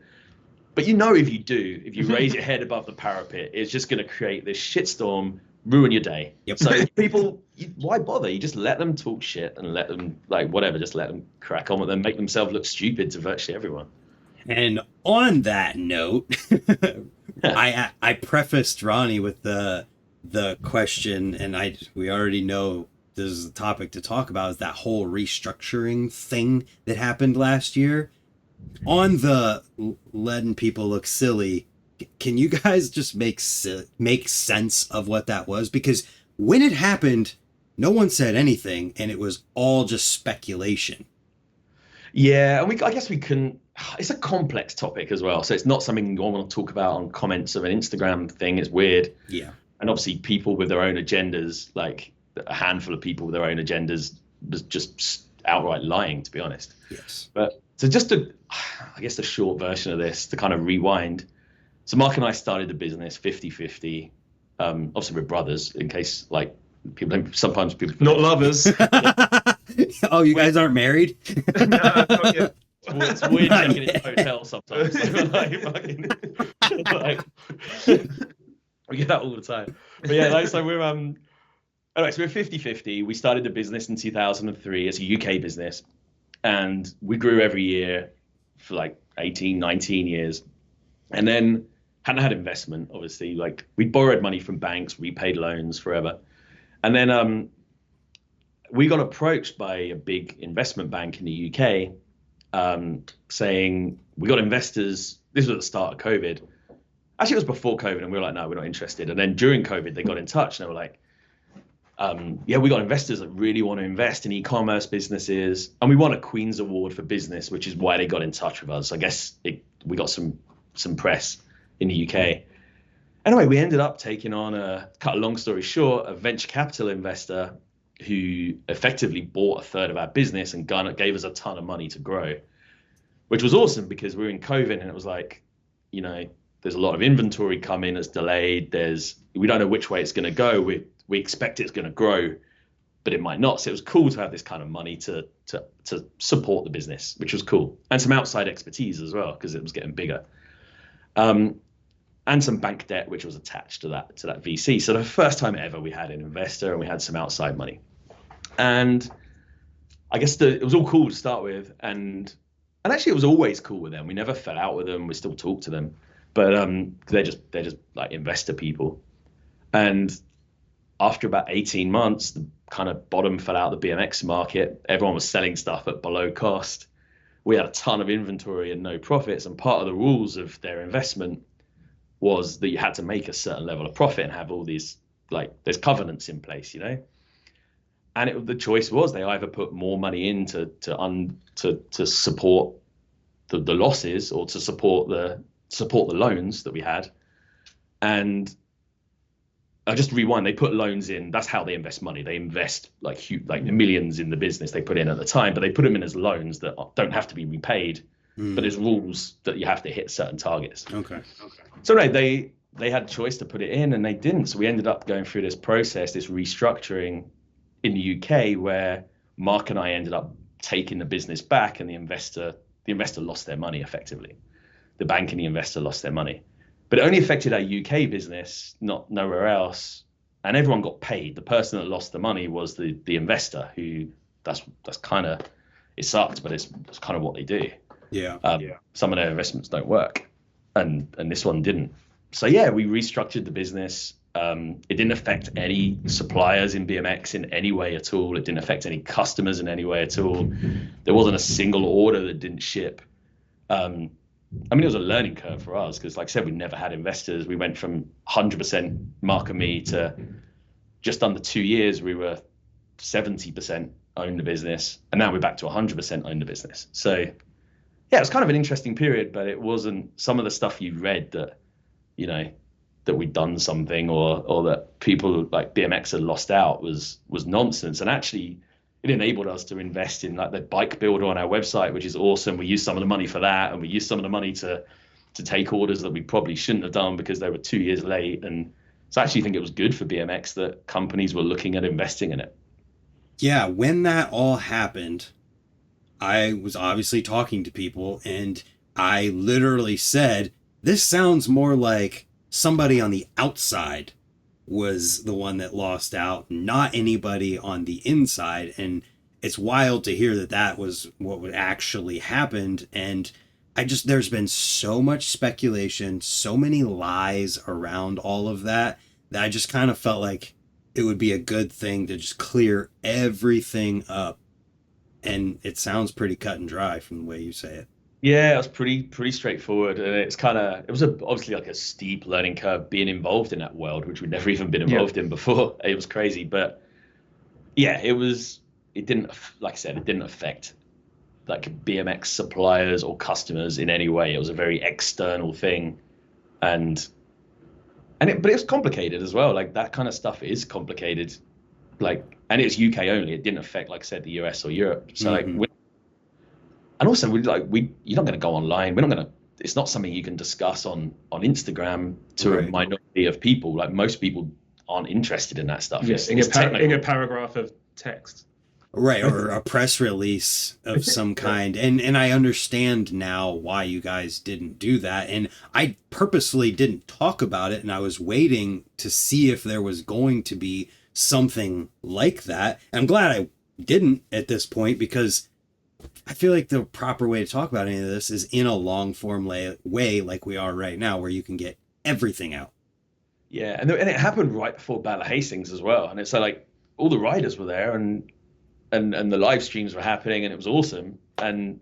But if you raise your head above the parapet, it's just going to create this shitstorm, ruin your day. Yep. So people, why bother? You just let them talk shit and let them, like, whatever, just let them crack on with them, make themselves look stupid to virtually everyone. And on that note, I prefaced Ronnie with the question, and we already know this is the topic to talk about, is that whole restructuring thing that happened last year. On the letting people look silly, can you guys just make sense of what that was? Because when it happened, no one said anything, and it was all just speculation. Yeah, and I guess we couldn't. It's a complex topic as well, so it's not something I want to talk about on comments of an Instagram thing. It's weird. Yeah. And obviously, people with their own agendas, like a handful of people with their own agendas, was just outright lying, to be honest. Yes. But so just I guess the short version of this, to kind of rewind. So Mark and I started the business 50-50. Obviously, we're brothers, in case, like, sometimes people not lovers. Yeah. Oh, you guys aren't married? No, not yet. It's weird checking in a hotel sometimes. We get that all the time. But yeah, so we're anyway, so we're 50-50. We started the business in 2003 as a UK business, and we grew every year for like 18, 19 years, and then hadn't had investment, obviously. Like, we borrowed money from banks, repaid loans forever, and then we got approached by a big investment bank in the UK, saying, we got investors. This was at the start of COVID. Actually, it was before COVID, and we were like, no, we're not interested. And then during COVID, they got in touch, and they were like, yeah, we got investors that really want to invest in e-commerce businesses, and we won a Queen's Award for business, which is why they got in touch with us. I guess we got some press in the UK. Anyway, we ended up taking on cut a long story short, a venture capital investor who effectively bought a third of our business and gave us a ton of money to grow, which was awesome because we were in COVID and it was like, you know, there's a lot of inventory coming that's delayed. We don't know which way it's going to go. We expect it's going to grow, but it might not. So it was cool to have this kind of money to support the business, which was cool, and some outside expertise as well because it was getting bigger, and some bank debt which was attached to that VC. So the first time ever we had an investor and we had some outside money, and I guess it was all cool to start with, and actually it was always cool with them. We never fell out with them. We still talk to them, but they're just like investor people, and after about 18 months, the kind of bottom fell out of the BMX market. Everyone was selling stuff at below cost. We had a ton of inventory and no profits. And part of the rules of their investment was that you had to make a certain level of profit and have all these, like, there's covenants in place, you know? And the choice was they either put more money in to support the losses or to support the loans that we had. And I just rewind. They put loans in. That's how they invest money. They invest like millions in the business they put in at the time, but they put them in as loans that don't have to be repaid. But there's rules that you have to hit certain targets. Okay. So right, they had a choice to put it in, and they didn't. So we ended up going through this process, this restructuring in the UK, where Mark and I ended up taking the business back, and the investor lost their money effectively. The bank and the investor lost their money. But it only affected our UK business, not nowhere else. And everyone got paid. The person that lost the money was the investor, who that's kind of, it sucked, but it's kind of what they do. Yeah. Some of their investments don't work, and this one didn't. So yeah, we restructured the business. It didn't affect any suppliers in BMX in any way at all. It didn't affect any customers in any way at all. There wasn't a single order that didn't ship. I mean, it was a learning curve for us because, like I said, we never had investors. We went from 100% Mark and me to just under 2 years, we were 70% own the business. And now we're back to 100% own the business. So, yeah, it was kind of an interesting period, but it wasn't some of the stuff you read that, you know, that we'd done something or that people like BMX had lost out was nonsense. And actually, it enabled us to invest in like the bike builder on our website, which is awesome. We used some of the money for that, and we used some of the money to take orders that we probably shouldn't have done because they were 2 years late. And so I actually think it was good for BMX that companies were looking at investing in it. Yeah, when that all happened, I was obviously talking to people, and I literally said, this sounds more like somebody on the outside was the one that lost out, not anybody on the inside. And it's wild to hear that was what would actually happened. And there's been so much speculation, so many lies around all of that I just kind of felt like it would be a good thing to just clear everything up. And it sounds pretty cut and dry from the way you say it. Yeah, it was pretty straightforward, and it was obviously like a steep learning curve being involved in that world, which we'd never even been involved in before. It was crazy, but yeah, it didn't, like I said, it didn't affect like BMX suppliers or customers in any way. It was a very external thing, but it was complicated as well. Like that kind of stuff is complicated, and it's UK only. It didn't affect, like I said, the US or Europe. So and also, you're not going to go online. It's not something you can discuss on Instagram to a minority of people. Like most people aren't interested in that stuff. Yes, in a paragraph of text. Right, or a press release of some kind. And I understand now why you guys didn't do that. And I purposely didn't talk about it, and I was waiting to see if there was going to be something like that. And I'm glad I didn't at this point, because I feel like the proper way to talk about any of this is in a long form way like we are right now, where you can get everything out. Yeah, and it happened right before Battle of Hastings as well. And it's like all the riders were there, and the live streams were happening, and it was awesome. And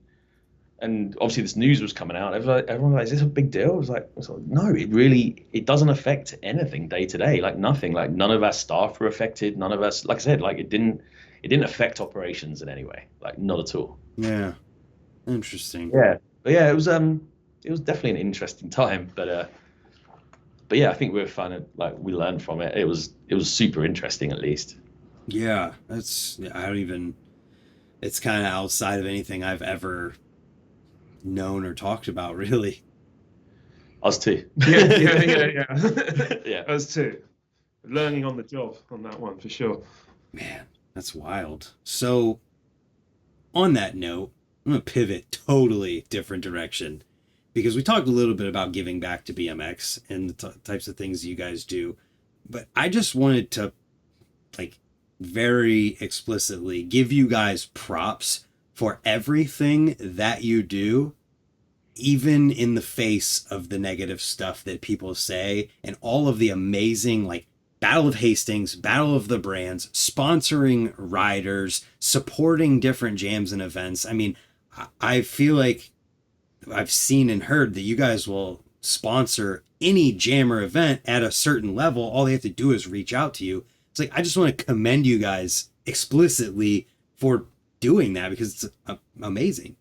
and obviously this news was coming out. Everyone was like, is this a big deal? I was like, no, it doesn't affect anything day to day. Like nothing. Like none of our staff were affected. None of us, like I said, like it didn't affect operations in any way. Like not at all. Yeah. Interesting. Yeah. But yeah, it was definitely an interesting time. But yeah, I think we were fun. Like we learned from it. It was super interesting, at least. Yeah, it's kind of outside of anything I've ever known or talked about, really. Us too. Yeah. Yeah. Us too. Learning on the job on that one for sure. Man, that's wild. So, on that note, I'm going to pivot totally different direction because we talked a little bit about giving back to BMX and the types of things you guys do. But I just wanted to, like, very explicitly give you guys props for everything that you do, even in the face of the negative stuff that people say and all of the amazing, like, Battle of Hastings, Battle of the Brands, sponsoring riders, supporting different jams and events. I mean, I feel like I've seen and heard that you guys will sponsor any jam or event at a certain level. All they have to do is reach out to you. It's like, I just want to commend you guys explicitly for doing that because it's amazing.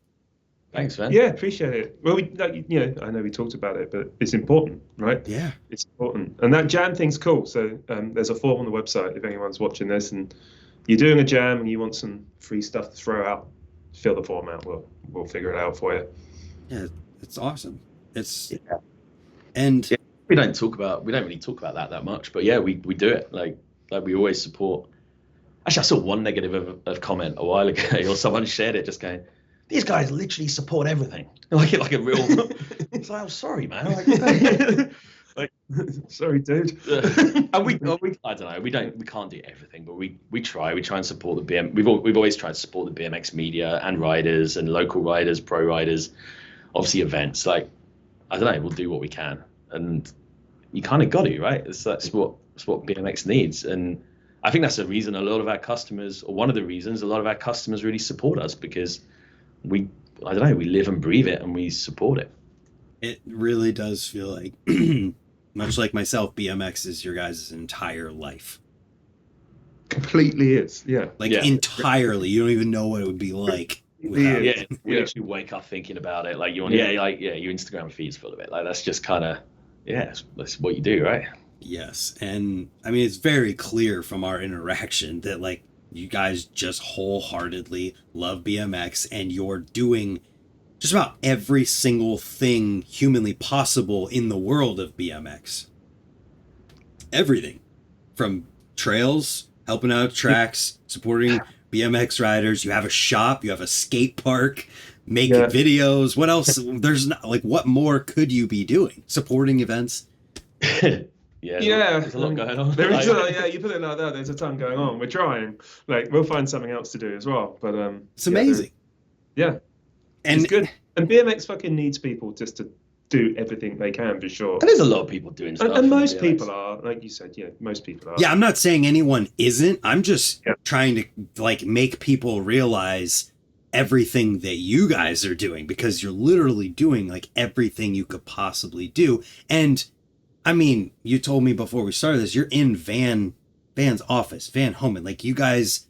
Thanks, man. Yeah, appreciate it. Well, I know we talked about it, but it's important, right? Yeah. It's important. And that jam thing's cool. So there's a form on the website if anyone's watching this and you're doing a jam and you want some free stuff to throw out, fill the form out. We'll figure it out for you. Yeah, it's awesome. It's yeah. And yeah, we don't really talk about that much, but yeah, we do it. Like we always support. Actually, I saw one negative of comment a while ago, or someone shared it, just going, "These guys literally support everything." Like a real. It's like, I'm sorry, man. Like, sorry, dude. And we I don't know. We can't do everything, but we try. We try and support the BM. We've always tried to support the BMX media and riders and local riders, pro riders, obviously events. Like, I don't know. We'll do what we can, and you kind of got to, right? That's what BMX needs, and I think that's the reason a lot of our customers, or one of the reasons a lot of our customers really support us, because we live and breathe it and we support it. It really does feel like, much like myself, BMX is your guys' entire life. Completely is, yeah. Entirely. You don't even know what it would be like. We actually wake up thinking about it. Like your Instagram feed's full of it. Like that's just kind of, that's what you do, right? Yes. And I mean, it's very clear from our interaction that like you guys just wholeheartedly love BMX and you're doing just about every single thing humanly possible in the world of BMX. Everything from trails, helping out tracks, supporting BMX riders. You have a shop, you have a skate park, making videos. What else? There's not, like, what more could you be doing? Supporting events. There's a lot going on. There is you put it like that. There's a ton going on. We're trying. Like, we'll find something else to do as well. But it's amazing. And it's good. And BMX fucking needs people just to do everything they can, for sure. And there's a lot of people doing stuff. And most people are, like you said, most people are. Yeah, I'm not saying anyone isn't. I'm just trying to like make people realize everything that you guys are doing, because you're literally doing like everything you could possibly do. And I mean, you told me before we started this, you're in Van's office, Van Homan. Like you guys.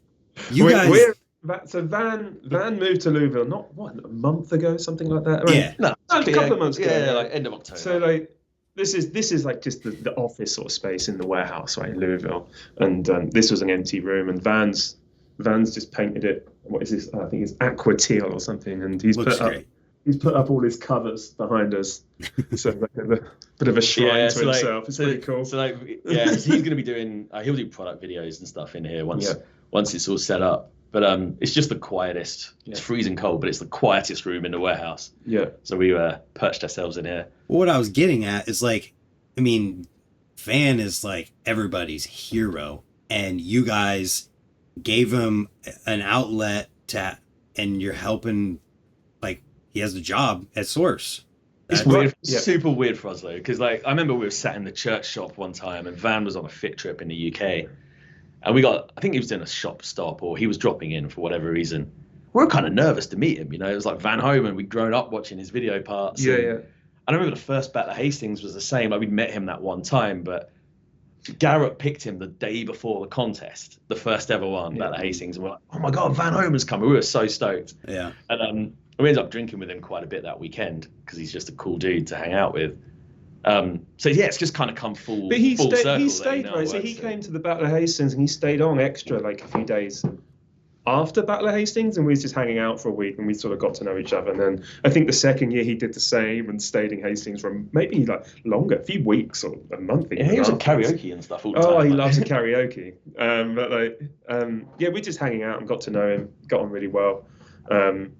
So Van moved to Louisville a month ago, something like that. A couple of months ago. Yeah, like end of October. So like this is like just the office sort of space in the warehouse, right, in Louisville. And this was an empty room, and Van's just painted it. What is this? I think it's aqua teal or something. And he's put up all his covers behind us. So like a bit of a shrine to himself. It's pretty cool. So like he's going to be doing he'll do product videos and stuff in here once it's all set up. But it's just the quietest. It's freezing cold, but it's the quietest room in the warehouse. Yeah. So we perched ourselves in here. Well, what I was getting at is like, I mean, Van is like everybody's hero, and you guys gave him an outlet and you're helping. Like, he has a job at Source. It's weird, super weird for us though, because like I remember we were sat in the church shop one time, and Van was on a fit trip in the UK. And I think he was doing a shop stop, or he was dropping in for whatever reason. we were kind of nervous to meet him. You know, it was like Van Homan. We'd grown up watching his video parts. Yeah, and yeah. I remember the first Battle of Hastings was the same. Like, we'd met him that one time, but Garrett picked him the day before the contest, the first ever one, Battle of Hastings, and we're like, oh my God, Van Homan's coming. We were so stoked. Yeah. And we ended up drinking with him quite a bit that weekend because he's just a cool dude to hang out with. So yeah, it's just kind of come full. But he full stayed. circle He that stayed, now right? So works he in. came to the Battle of Hastings and he stayed on extra like a few days after Battle of Hastings, and we was just hanging out for a week, and we sort of got to know each other. And then I think the second year he did the same and stayed in Hastings for maybe like longer, a few weeks or a month. Yeah, he was at karaoke and stuff all the time. Oh, he like. loves a karaoke. But like, yeah, we're just hanging out and got to know him, got on really well, and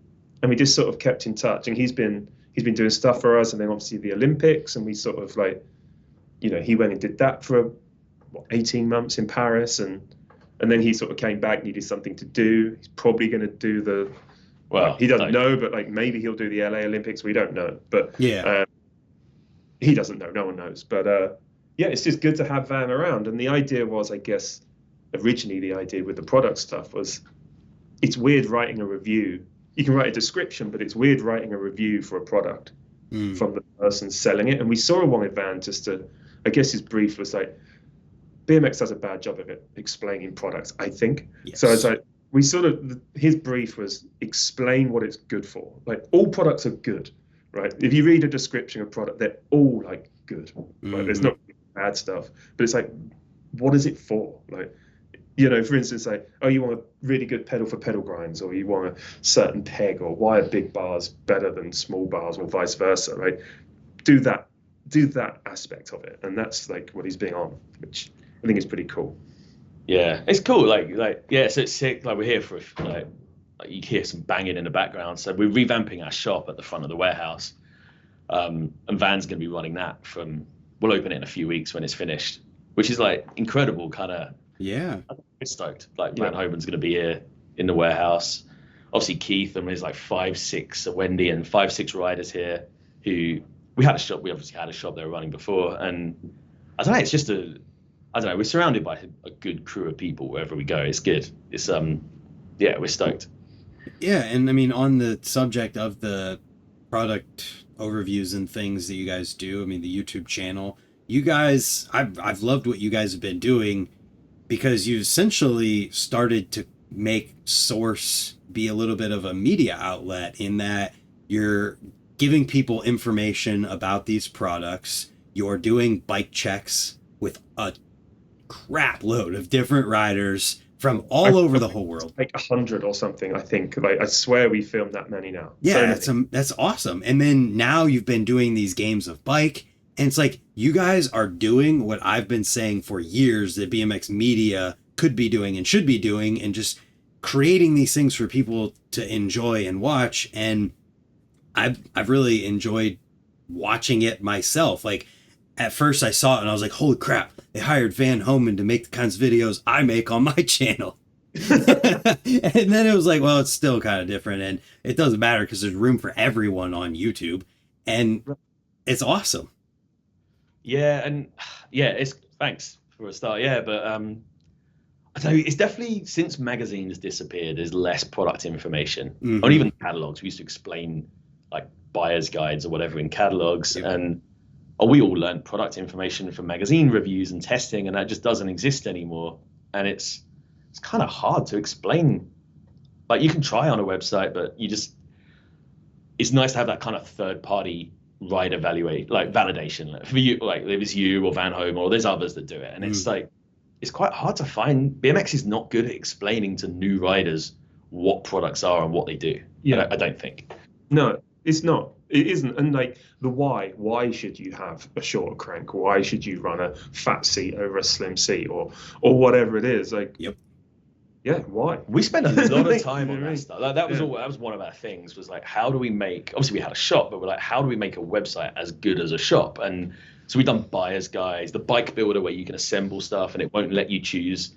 we just sort of kept in touch. And he's been doing stuff for us, and then obviously the Olympics, and we sort of like, you know, he went and did that for 18 months in Paris, and then he sort of came back, needed something to do. He's probably going to do the, well, he doesn't know, but like maybe he'll do the LA Olympics. We don't know, but Yeah. He doesn't know. No one knows. But yeah, it's just good to have Van around. And the idea was, I guess, originally the idea with the product stuff was, it's weird writing a review. You can write a description, but it's weird writing a review for a product from the person selling it. And we sort of wanted Van just to, I guess his brief was like, BMX does a bad job of it explaining products, I think. Yes. So it's like, we sort of, his brief was explain what it's good for. Like, all products are good, right? If you read a description of product, they're all like good. Like, there's not bad stuff, but it's like, what is it for? Like, you know, for instance, like, oh, you want a really good pedal for pedal grinds, or you want a certain peg, or why are big bars better than small bars, or vice versa, right? Do that aspect of it. And that's like what he's being on, which I think is pretty cool. Yeah, it's cool. Like yeah, so it's sick. Like, we're here for like you hear some banging in the background. So we're revamping our shop at the front of the warehouse, and Van's going to be running that from. We'll open it in a few weeks when it's finished, which is like incredible. Kind of. Yeah. I'm stoked. Like, Van Hoven's going to be here in the warehouse. Obviously Keith, and there's like 5-6 Wendy and 5-6 riders here who we had a shop. We obviously had a shop they were running before, and I don't know. It's just I don't know. We're surrounded by a good crew of people wherever we go. It's good. It's yeah, we're stoked. Yeah, and I mean, on the subject of the product overviews and things that you guys do, I mean, the YouTube channel, you guys, I've loved what you guys have been doing, because you essentially started to make Source be a little bit of a media outlet, in that you're giving people information about these products. You're doing bike checks with a crap load of different riders from all over the whole world. Like 100 or something, I think. Like, I swear we filmed that many now. Yeah, So that's awesome. And then now you've been doing these games of bike, and it's like, you guys are doing what I've been saying for years that BMX media could be doing and should be doing, and just creating these things for people to enjoy and watch. And I've really enjoyed watching it myself. Like, at first I saw it and I was like, holy crap, they hired Van Homan to make the kinds of videos I make on my channel. And then it was like, well, it's still kind of different, and it doesn't matter because there's room for everyone on YouTube, and it's awesome. Yeah, and yeah, it's thanks for a start. Yeah, but I tell you, it's definitely, since magazines disappeared, there's less product information, or even catalogs. We used to explain like buyer's guides or whatever in catalogs, and we all learned product information from magazine reviews and testing, and that just doesn't exist anymore. And it's kind of hard to explain. Like, you can try on a website, but it's nice to have that kind of third party ride evaluate, like validation, like for you, like if it's you or Van Home, or there's others that do it. And it's like, it's quite hard to find. BMX is not good at explaining to new riders what products are and what they do. Yeah, I don't think. No, it's not. It isn't. And like, the why should you have a shorter crank? Why should you run a fat seat over a slim seat, or whatever it is? Like, yeah, why? We spent a lot of time on that stuff. Like, that was all. That was one of our things. Was like, how do we make? Obviously, we had a shop, but we're like, how do we make a website as good as a shop? And so we've done buyer's guides, the bike builder where you can assemble stuff and it won't let you choose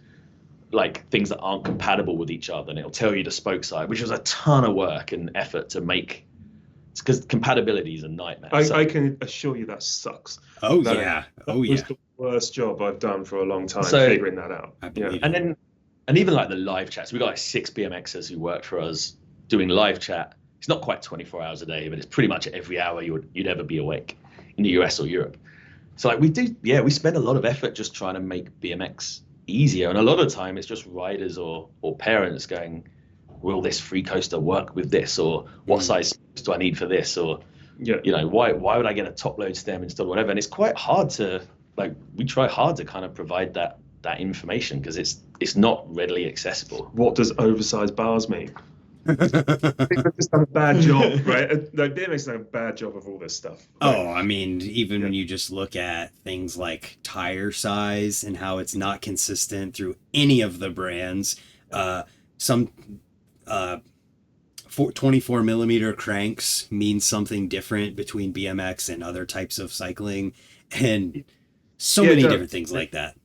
like things that aren't compatible with each other, and it'll tell you the spoke side, which was a ton of work and effort to make. It's because compatibility is a nightmare. I can assure you that sucks. Oh, that, yeah. That was the worst job I've done for a long time, figuring that out. I believe it. And even like the live chats, we got like 6 BMXers who worked for us doing live chat. It's not quite 24 hours a day, but it's pretty much every hour you'd ever be awake in the US or Europe. So like we spend a lot of effort just trying to make BMX easier. And a lot of the time it's just riders or parents going, will this free coaster work with this? Or what size do I need for this? Or, why would I get a top load stem instead of whatever? And it's quite hard to, we try hard to kind of provide that information because it's not readily accessible. What does oversized bars mean? I think they've just done a bad job, right? Like BMX done a bad job of all this stuff. Oh, I mean, even when you just look at things like tire size and how it's not consistent through any of the brands, some 24 millimeter cranks mean something different between BMX and other types of cycling, and so many different things like that.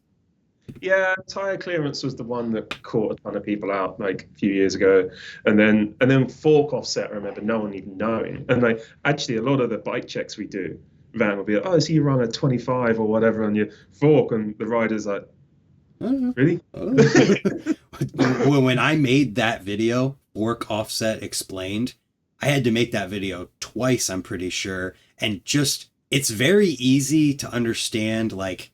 Yeah, tire clearance was the one that caught a ton of people out like a few years ago, and then fork offset. I remember no one even knowing. And actually, a lot of the bike checks we do, Van will be like, "Oh, so you run a 25 or whatever on your fork," and the rider's like, "Really?" When I made that video, fork offset explained, I had to make that video twice, I'm pretty sure, and just it's very easy to understand, like,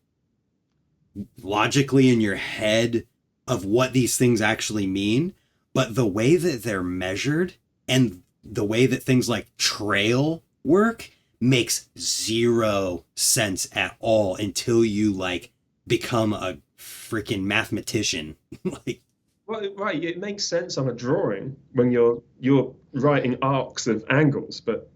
logically in your head of what these things actually mean, but the way that they're measured and the way that things like trail work makes zero sense at all until you like become a freaking mathematician. Like, well, right, it makes sense on a drawing when you're writing arcs of angles, but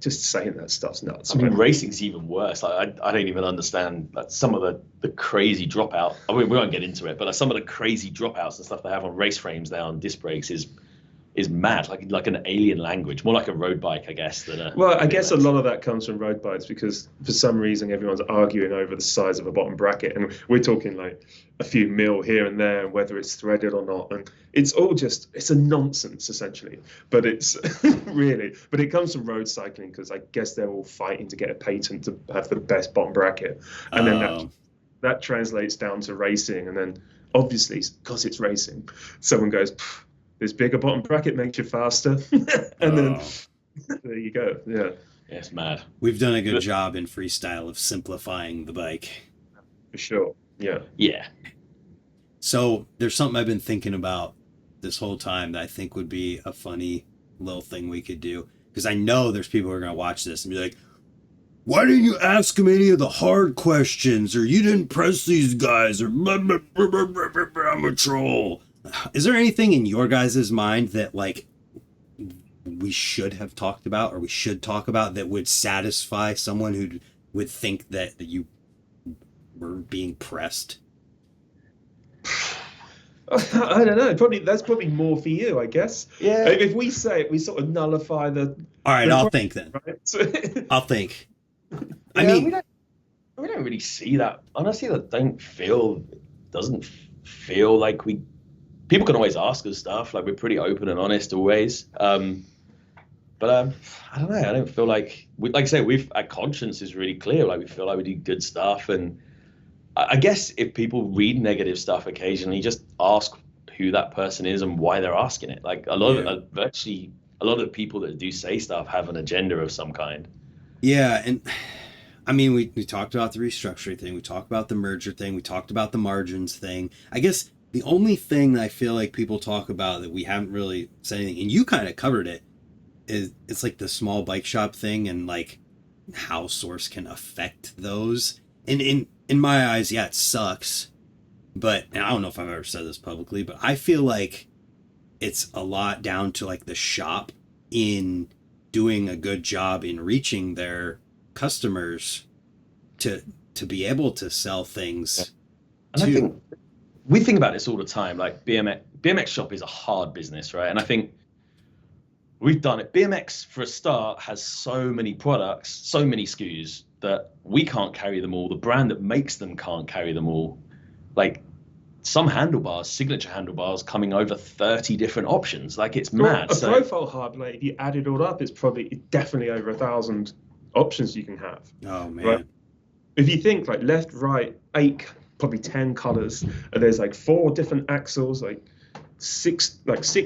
just saying that stuff's nuts. I mean, racing's even worse. Like, I don't even understand some of the crazy dropout. I mean, we won't get into it, but some of the crazy dropouts and stuff they have on race frames there on disc brakes is mad. Like an alien language, more like a road bike, I guess. I guess a lot of that comes from road bikes because for some reason everyone's arguing over the size of a bottom bracket, and we're talking like a few mil here and there, and whether it's threaded or not, and it's a nonsense essentially. But it's but it comes from road cycling because I guess they're all fighting to get a patent to have the best bottom bracket, and then that translates down to racing, and then obviously because it's racing, someone goes, this bigger bottom bracket makes you faster. And then there you go. Yeah. It's mad. We've done a good job in freestyle of simplifying the bike. For sure. Yeah. Yeah. So there's something I've been thinking about this whole time that I think would be a funny little thing we could do. Because I know there's people who are going to watch this and be like, why didn't you ask him any of the hard questions? Or you didn't press these guys? Or I'm a troll. Is there anything in your guys' mind that like we should have talked about or we should talk about that would satisfy someone who would think that you were being pressed? I don't know. That's probably more for you, I guess. Yeah. If we say it, we sort of nullify the. All right, I'll think then. Right? I'll think. I mean, we don't really see that. Honestly, that doesn't feel like we. People can always ask us stuff. Like, we're pretty open and honest always. But I don't know. I don't feel like like I say, our conscience is really clear. Like, we feel like we do good stuff, and I guess if people read negative stuff occasionally, just ask who that person is and why they're asking it. Like a lot of the people that do say stuff have an agenda of some kind. Yeah, and I mean, we talked about the restructuring thing, we talked about the merger thing, we talked about the margins thing. I guess the only thing that I feel like people talk about that we haven't really said anything, and you kind of covered it, is it's like the small bike shop thing and like how Source can affect those. And in my eyes, yeah, it sucks. But, and I don't know if I've ever said this publicly, but I feel like it's a lot down to like the shop in doing a good job in reaching their customers to be able to sell things. And I think we think about this all the time. Like BMX shop is a hard business, right? And I think we've done it. BMX, for a start, has so many products, so many SKUs that we can't carry them all. The brand that makes them can't carry them all. Like some handlebars, signature handlebars, coming over 30 different options. Like it's mad. A profile hub, like if you add it all up, it's definitely over 1,000 options you can have. Oh man! Right? If you think like left, right, 8, probably 10 colors, and there's like 4 different axles, like six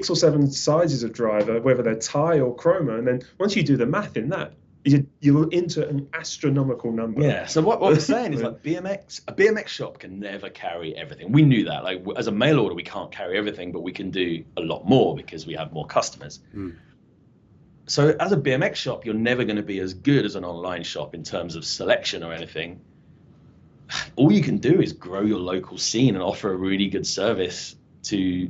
or seven sizes of driver, whether they're Thai or Chroma, and then once you do the math in that, you're into an astronomical number. Yeah. So what we're saying is like a BMX shop can never carry everything. We knew that. Like as a mail order, we can't carry everything, but we can do a lot more because we have more customers. So as a BMX shop, you're never going to be as good as an online shop in terms of selection or anything. All you can do is grow your local scene and offer a really good service to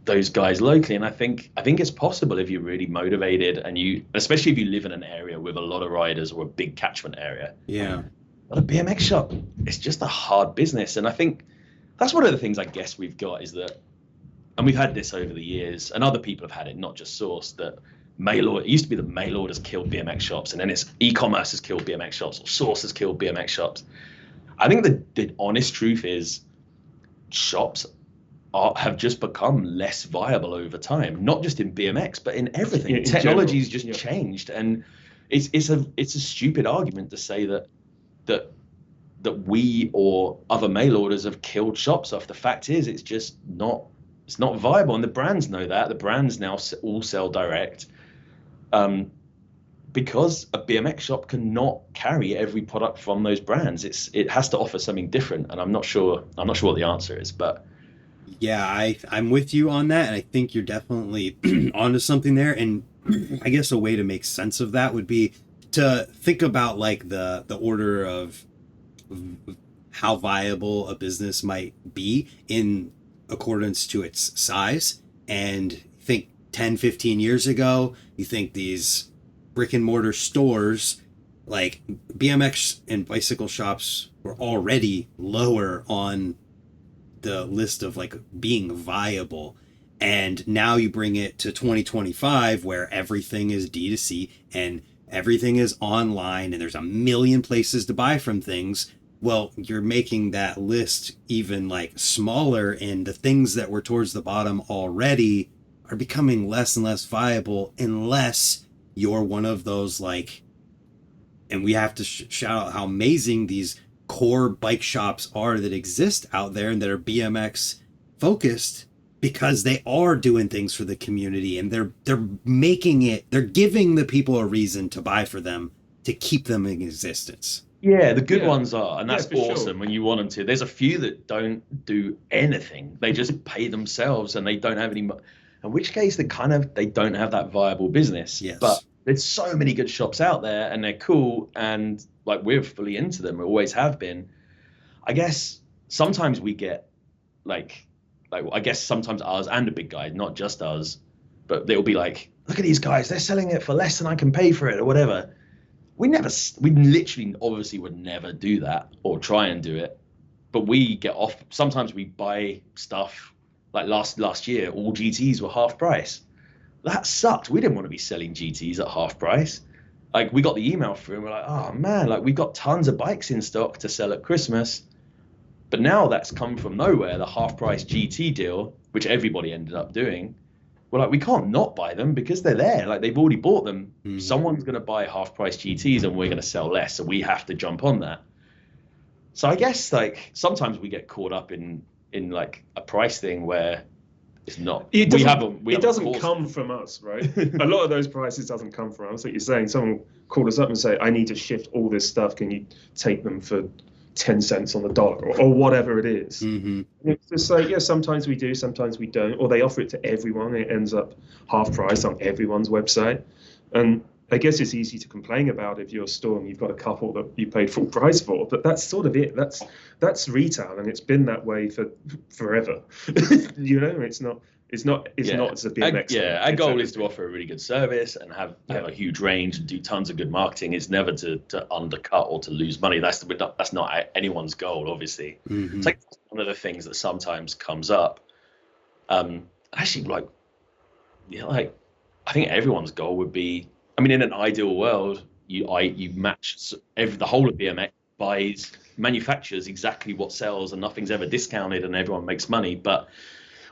those guys locally. And I think it's possible if you're really motivated, and especially if you live in an area with a lot of riders or a big catchment area. Yeah. But a BMX shop, it's just a hard business. And I think that's one of the things I guess we've got is that, and we've had this over the years, and other people have had it, not just Source, that it used to be the mail orders killed BMX shops, and then it's e-commerce has killed BMX shops, or Source has killed BMX shops. I think the honest truth is shops have just become less viable over time, not just in BMX, but in everything. In Technology's general, just changed, and it's a stupid argument to say that we or other mail orders have killed shops off. The fact is, it's not viable, and the brands know that. The brands now all sell direct, because a BMX shop cannot carry every product from those brands. It has to offer something different, and I'm not sure what the answer is, but. Yeah, I'm with you on that, and I think you're definitely onto something there. And I guess a way to make sense of that would be to think about like the order of how viable a business might be in accordance to its size. And think 10, 15 years ago, you think these brick and mortar stores like BMX and bicycle shops were already lower on the list of like being viable, and now you bring it to 2025 where everything is D2C and everything is online and there's a million places to buy from things. Well, you're making that list even like smaller, and the things that were towards the bottom already are becoming less and less viable unless you're one of those like, and we have to shout out how amazing these core bike shops are that exist out there and that are BMX focused, because they are doing things for the community, and they're making it, they're giving the people a reason to buy for them to keep them in existence. Yeah, the good ones are, and that's for awesome sure. when you want them to. There's a few that don't do anything. They just pay themselves, and they don't have any, in which case they don't have that viable business. Yes. But there's so many good shops out there, and they're cool, and like we're fully into them. We always have been. I guess sometimes we get like I guess sometimes us and the big guys, not just us, but they'll be like, look at these guys, they're selling it for less than I can pay for it or whatever. We literally obviously would never do that or try and do it, but we get off. Sometimes we buy stuff like last year, all GTs were half price. That sucked. We didn't want to be selling GTs at half price. Like we got the email through and we're like, oh man, like we've got tons of bikes in stock to sell at Christmas. But now that's come from nowhere, the half price GT deal, which everybody ended up doing. We're like, we can't not buy them because they're there. Like they've already bought them. Mm-hmm. Someone's going to buy half price GTs and we're going to sell less. So we have to jump on that. So I guess like sometimes we get caught up in like a price thing where it's not. It doesn't come from us, right? A lot of those prices doesn't come from us. Like you're saying, someone called us up and say, I need to shift all this stuff. Can you take them for 10 cents on the dollar or whatever it is? Mm-hmm. It's just like, yeah, sometimes we do, sometimes we don't. Or they offer it to everyone. It ends up half price on everyone's website. And I guess it's easy to complain about if you're a store and you've got a couple that you paid full price for, but that's sort of it. That's retail, and it's been that way for forever. You know, it's not as a BMX. Our goal is to offer a really good service and have a huge range and do tons of good marketing. It's never to undercut or to lose money. That's not anyone's goal, obviously. Mm-hmm. It's like one of the things that sometimes comes up. Actually, like I think everyone's goal would be. I mean, in an ideal world, you match the whole of BMX manufactures exactly what sells, and nothing's ever discounted, and everyone makes money. But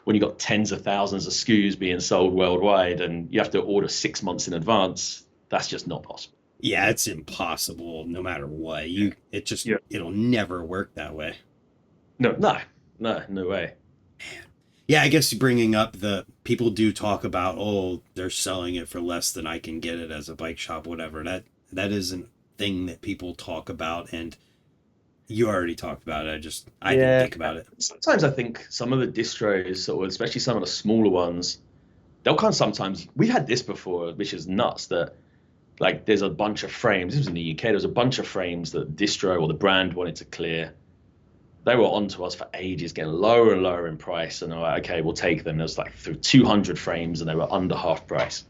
when you've got tens of thousands of SKUs being sold worldwide, and you have to order 6 months in advance, that's just not possible. Yeah, it's impossible. No matter what, it'll never work that way. No way. Man. Yeah, I guess bringing up the people do talk about, oh, they're selling it for less than I can get it as a bike shop, whatever. That is a thing that people talk about, and you already talked about it. I didn't Yeah. think about it. Sometimes I think some of the distros, or especially some of the smaller ones, they'll kind of sometimes. We've had this before, which is nuts. That like there's a bunch of frames. This was in the UK. There was a bunch of frames that distro or the brand wanted to clear. They were on to us for ages, getting lower and lower in price. And they're like, okay, we'll take them. There was like through 200 frames and they were under half price.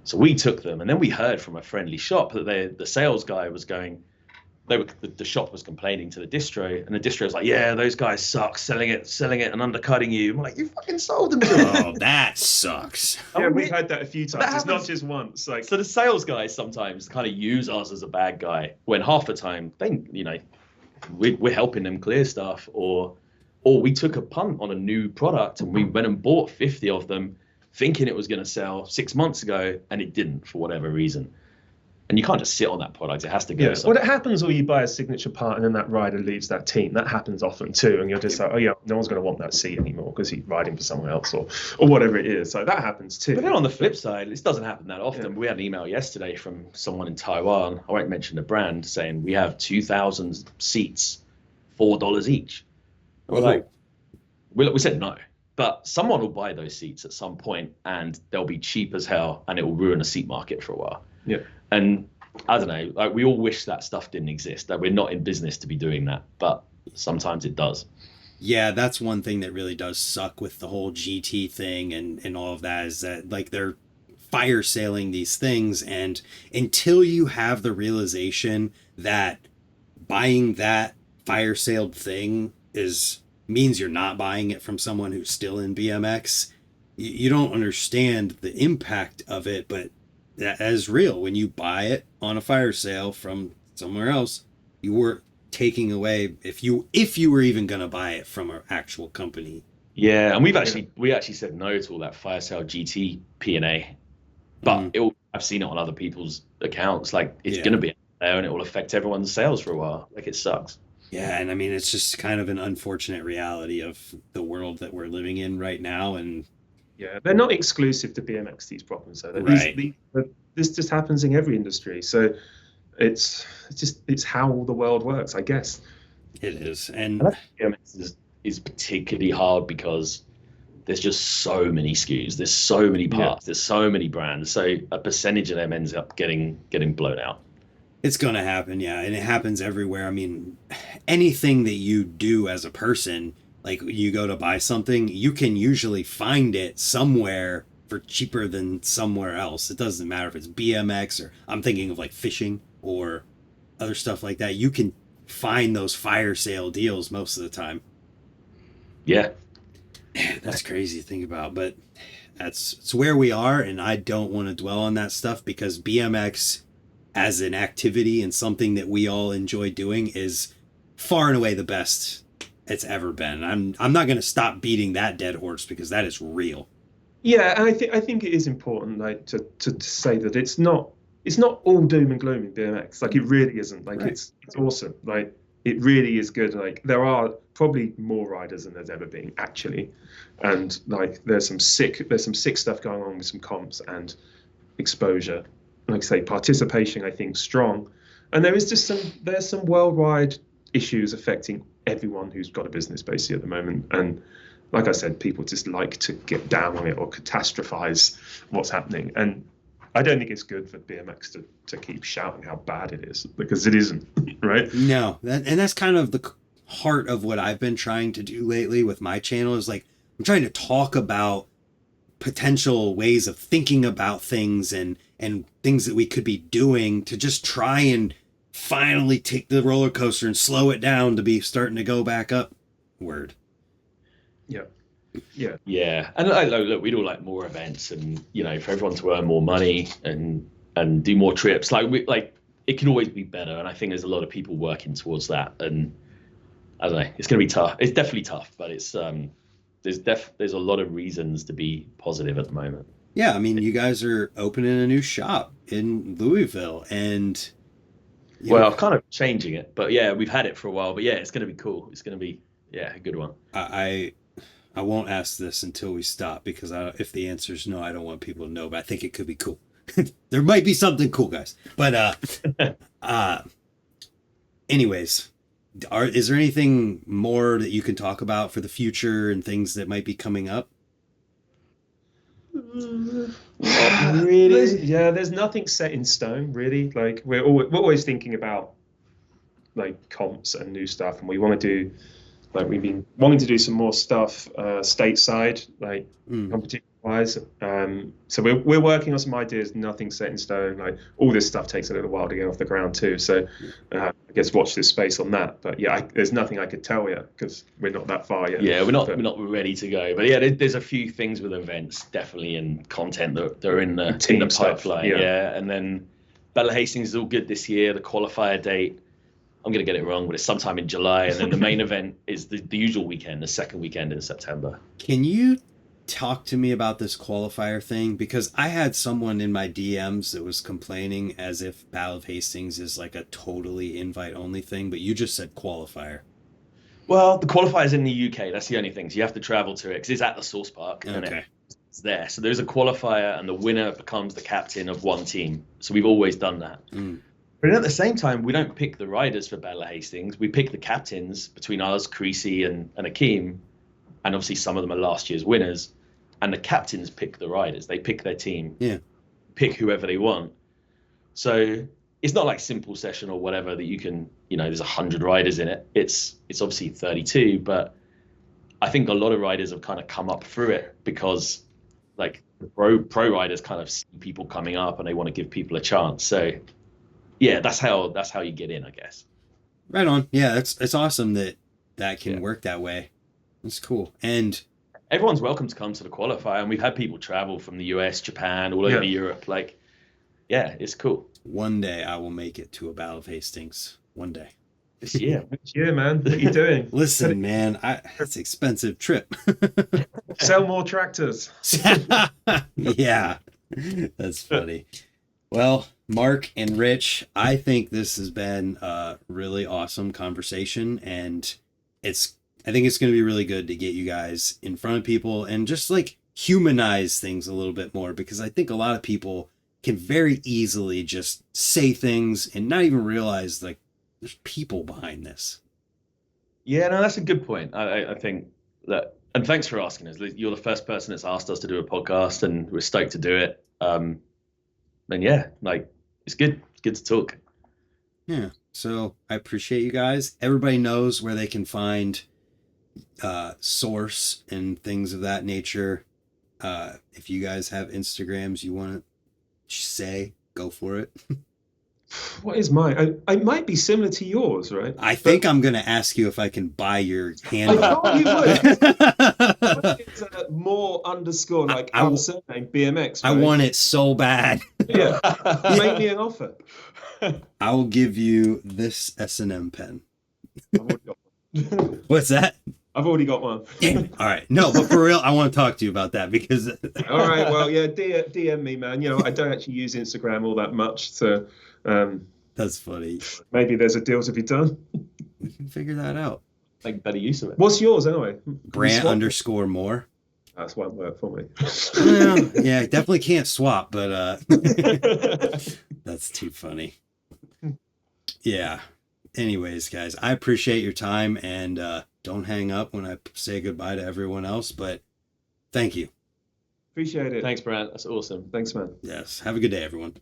So we took them. And then we heard from a friendly shop that the sales guy was going, the shop was complaining to the distro. And the distro was like, yeah, those guys suck, selling it and undercutting you. I'm like, you fucking sold them to them. Oh, that sucks. Yeah, we've had that a few times. It's not happens. just once. Like, So the sales guys sometimes kind of use us as a bad guy when half the time they, we're helping them clear stuff, or we took a punt on a new product and we went and bought 50 of them thinking it was going to sell 6 months ago and it didn't for whatever reason. And you can't just sit on that product. It has to go. yeah. Well, it happens when you buy a signature part and then that rider leaves that team. That happens often too. And you're just like, oh yeah, no one's going to want that seat anymore because he's riding for someone else or whatever it is. So that happens too. But then on the flip side, this doesn't happen that often. Yeah. We had an email yesterday from someone in Taiwan. I won't mention the brand, saying we have 2,000 seats, $4 each. And we're like, we said no. But someone will buy those seats at some point and they'll be cheap as hell and it will ruin the seat market for a while. Yeah. And I don't know, like we all wish that stuff didn't exist, that we're not in business to be doing that, but sometimes it does. Yeah, that's one thing that really does suck with the whole GT thing and all of that, is that like they're fire sailing these things, and until you have the realization that buying that fire sailed thing means you're not buying it from someone who's still in BMX, you don't understand the impact of it. But that is real. When you buy it on a fire sale from somewhere else, you were taking away, if you were even going to buy it from an actual company. Yeah, and we actually said no to all that fire sale GT P&A, but I've seen it on other people's accounts. Like it's going to be there and it will affect everyone's sales for a while. Like it sucks. Yeah, and I mean, it's just kind of an unfortunate reality of the world that we're living in right now. And yeah, they're not exclusive to BMX, these problems. So right. This just happens in every industry. So it's how the world works, I guess. It is. And BMX is particularly hard because there's just so many SKUs. There's so many parts. There's so many brands. So a percentage of them ends up getting blown out. It's going to happen, yeah. And it happens everywhere. I mean, anything that you do as a person, like you go to buy something, you can usually find it somewhere for cheaper than somewhere else. It doesn't matter if it's BMX or I'm thinking of like fishing or other stuff like that. You can find those fire sale deals most of the time. Yeah. That's crazy to think about, but it's where we are, and I don't want to dwell on that stuff because BMX as an activity and something that we all enjoy doing is far and away the best it's ever been. I'm not going to stop beating that dead horse because that is real. Yeah, and I think it is important, like to say that it's not all doom and gloom in BMX. Like it really isn't. Like right. It's awesome. Like it really is good. Like there are probably more riders than there's ever been actually, and like there's some sick stuff going on with some comps and exposure. Like I say, participation I think strong, and there's some worldwide issues affecting everyone who's got a business basically at the moment. And like I said, people just like to get down on it or catastrophize what's happening. And I don't think it's good for BMX to keep shouting how bad it is, because it isn't, right? No, that's kind of the heart of what I've been trying to do lately with my channel, is like I'm trying to talk about potential ways of thinking about things and things that we could be doing to just try and finally take the roller coaster and slow it down to be starting to go back upward. Yeah. And look, we'd all like more events, and for everyone to earn more money and do more trips. Like it can always be better, and I think there's a lot of people working towards that. And I don't know, it's going to be tough. It's definitely tough, but it's there's a lot of reasons to be positive at the moment. Yeah, I mean, you guys are opening a new shop in Louisville, and I'm kind of changing it, but yeah, we've had it for a while. But yeah, it's going to be cool. It's going to be a good one. I won't ask this until we stop because if the answer is no, I don't want people to know, but I think it could be cool. There might be something cool, guys. But anyways, is there anything more that you can talk about for the future and things that might be coming up? Not really. There's nothing set in stone, really. Like we're always thinking about like comps and new stuff, and we want to do, like, we've been wanting to do some more stuff stateside, like competition wise. So we're working on some ideas. Nothing set in stone. Like all this stuff takes a little while to get off the ground too. So I guess watch this space on that. But yeah, there's nothing I could tell you because we're not that far yet. Yeah, we're not ready to go. But yeah, there's a few things with events definitely, and content that are in the pipeline. Stuff, yeah, and then Battle of Hastings is all good this year. The qualifier date, I'm going to get it wrong, but it's sometime in July. And then the main event is the usual weekend, the second weekend in September. Can you talk to me about this qualifier thing? Because I had someone in my DMs that was complaining as if Battle of Hastings is like a totally invite-only thing, but you just said qualifier. Well, the qualifier is in the UK. That's the only thing. So you have to travel to it because it's at the Source Park. And Okay. it's there. So there's a qualifier and the winner becomes the captain of one team. So we've always done that. But at the same time, we don't pick the riders for Battle of Hastings. We pick the captains between us, Creasy, and Akeem. And obviously some of them are last year's winners. And the captains pick the riders. They pick their team. Yeah. Pick whoever they want. So it's not like simple session or whatever that you can, there's 100 riders in it. It's obviously 32, but I think a lot of riders have kind of come up through it because like the pro riders kind of see people coming up and they want to give people a chance. So yeah, that's how you get in, I guess. Right on. Yeah, it's awesome that can work that way. That's cool. And everyone's welcome to come to the qualifier, and we've had people travel from the US, Japan, all over Europe. Like, yeah, it's cool. One day I will make it to a Battle of Hastings. One day. This year. This year, man. What are you doing? Listen, man, it's an expensive trip. Sell more tractors. Yeah, that's funny. Well, Mark and Rich, I think this has been a really awesome conversation, and I think it's going to be really good to get you guys in front of people and just like humanize things a little bit more, because I think a lot of people can very easily just say things and not even realize like there's people behind this. Yeah, no, that's a good point. I think that, and thanks for asking us. You're the first person that's asked us to do a podcast, and we're stoked to do it. And yeah, like it's good. It's good to talk. Yeah. So I appreciate you guys. Everybody knows where they can find Source and things of that nature. If you guys have Instagrams you want to say, go for it. What is mine? I might be similar to yours, right? I think I'm going to ask you if I can buy your handle. I thought you would. It's more underscore like our surname BMX. Right? I want it so bad. Yeah, make me an offer. I will give you this S&M pen. I've already got one. What's that? I've already got one. All right. No, but for real, I want to talk to you about that because. All right. Well, yeah. DM me, man. I don't actually use Instagram all that much, so. That's funny. Maybe there's a deal to be done. We can figure that out. Make better use of it. What's yours anyway? Brant_Moore. That's one word for me. Well, yeah, definitely can't swap, but that's too funny. Yeah. Anyways, guys, I appreciate your time, and don't hang up when I say goodbye to everyone else, but thank you. Appreciate it. Thanks, Brant. That's awesome. Thanks, man. Yes. Have a good day, everyone.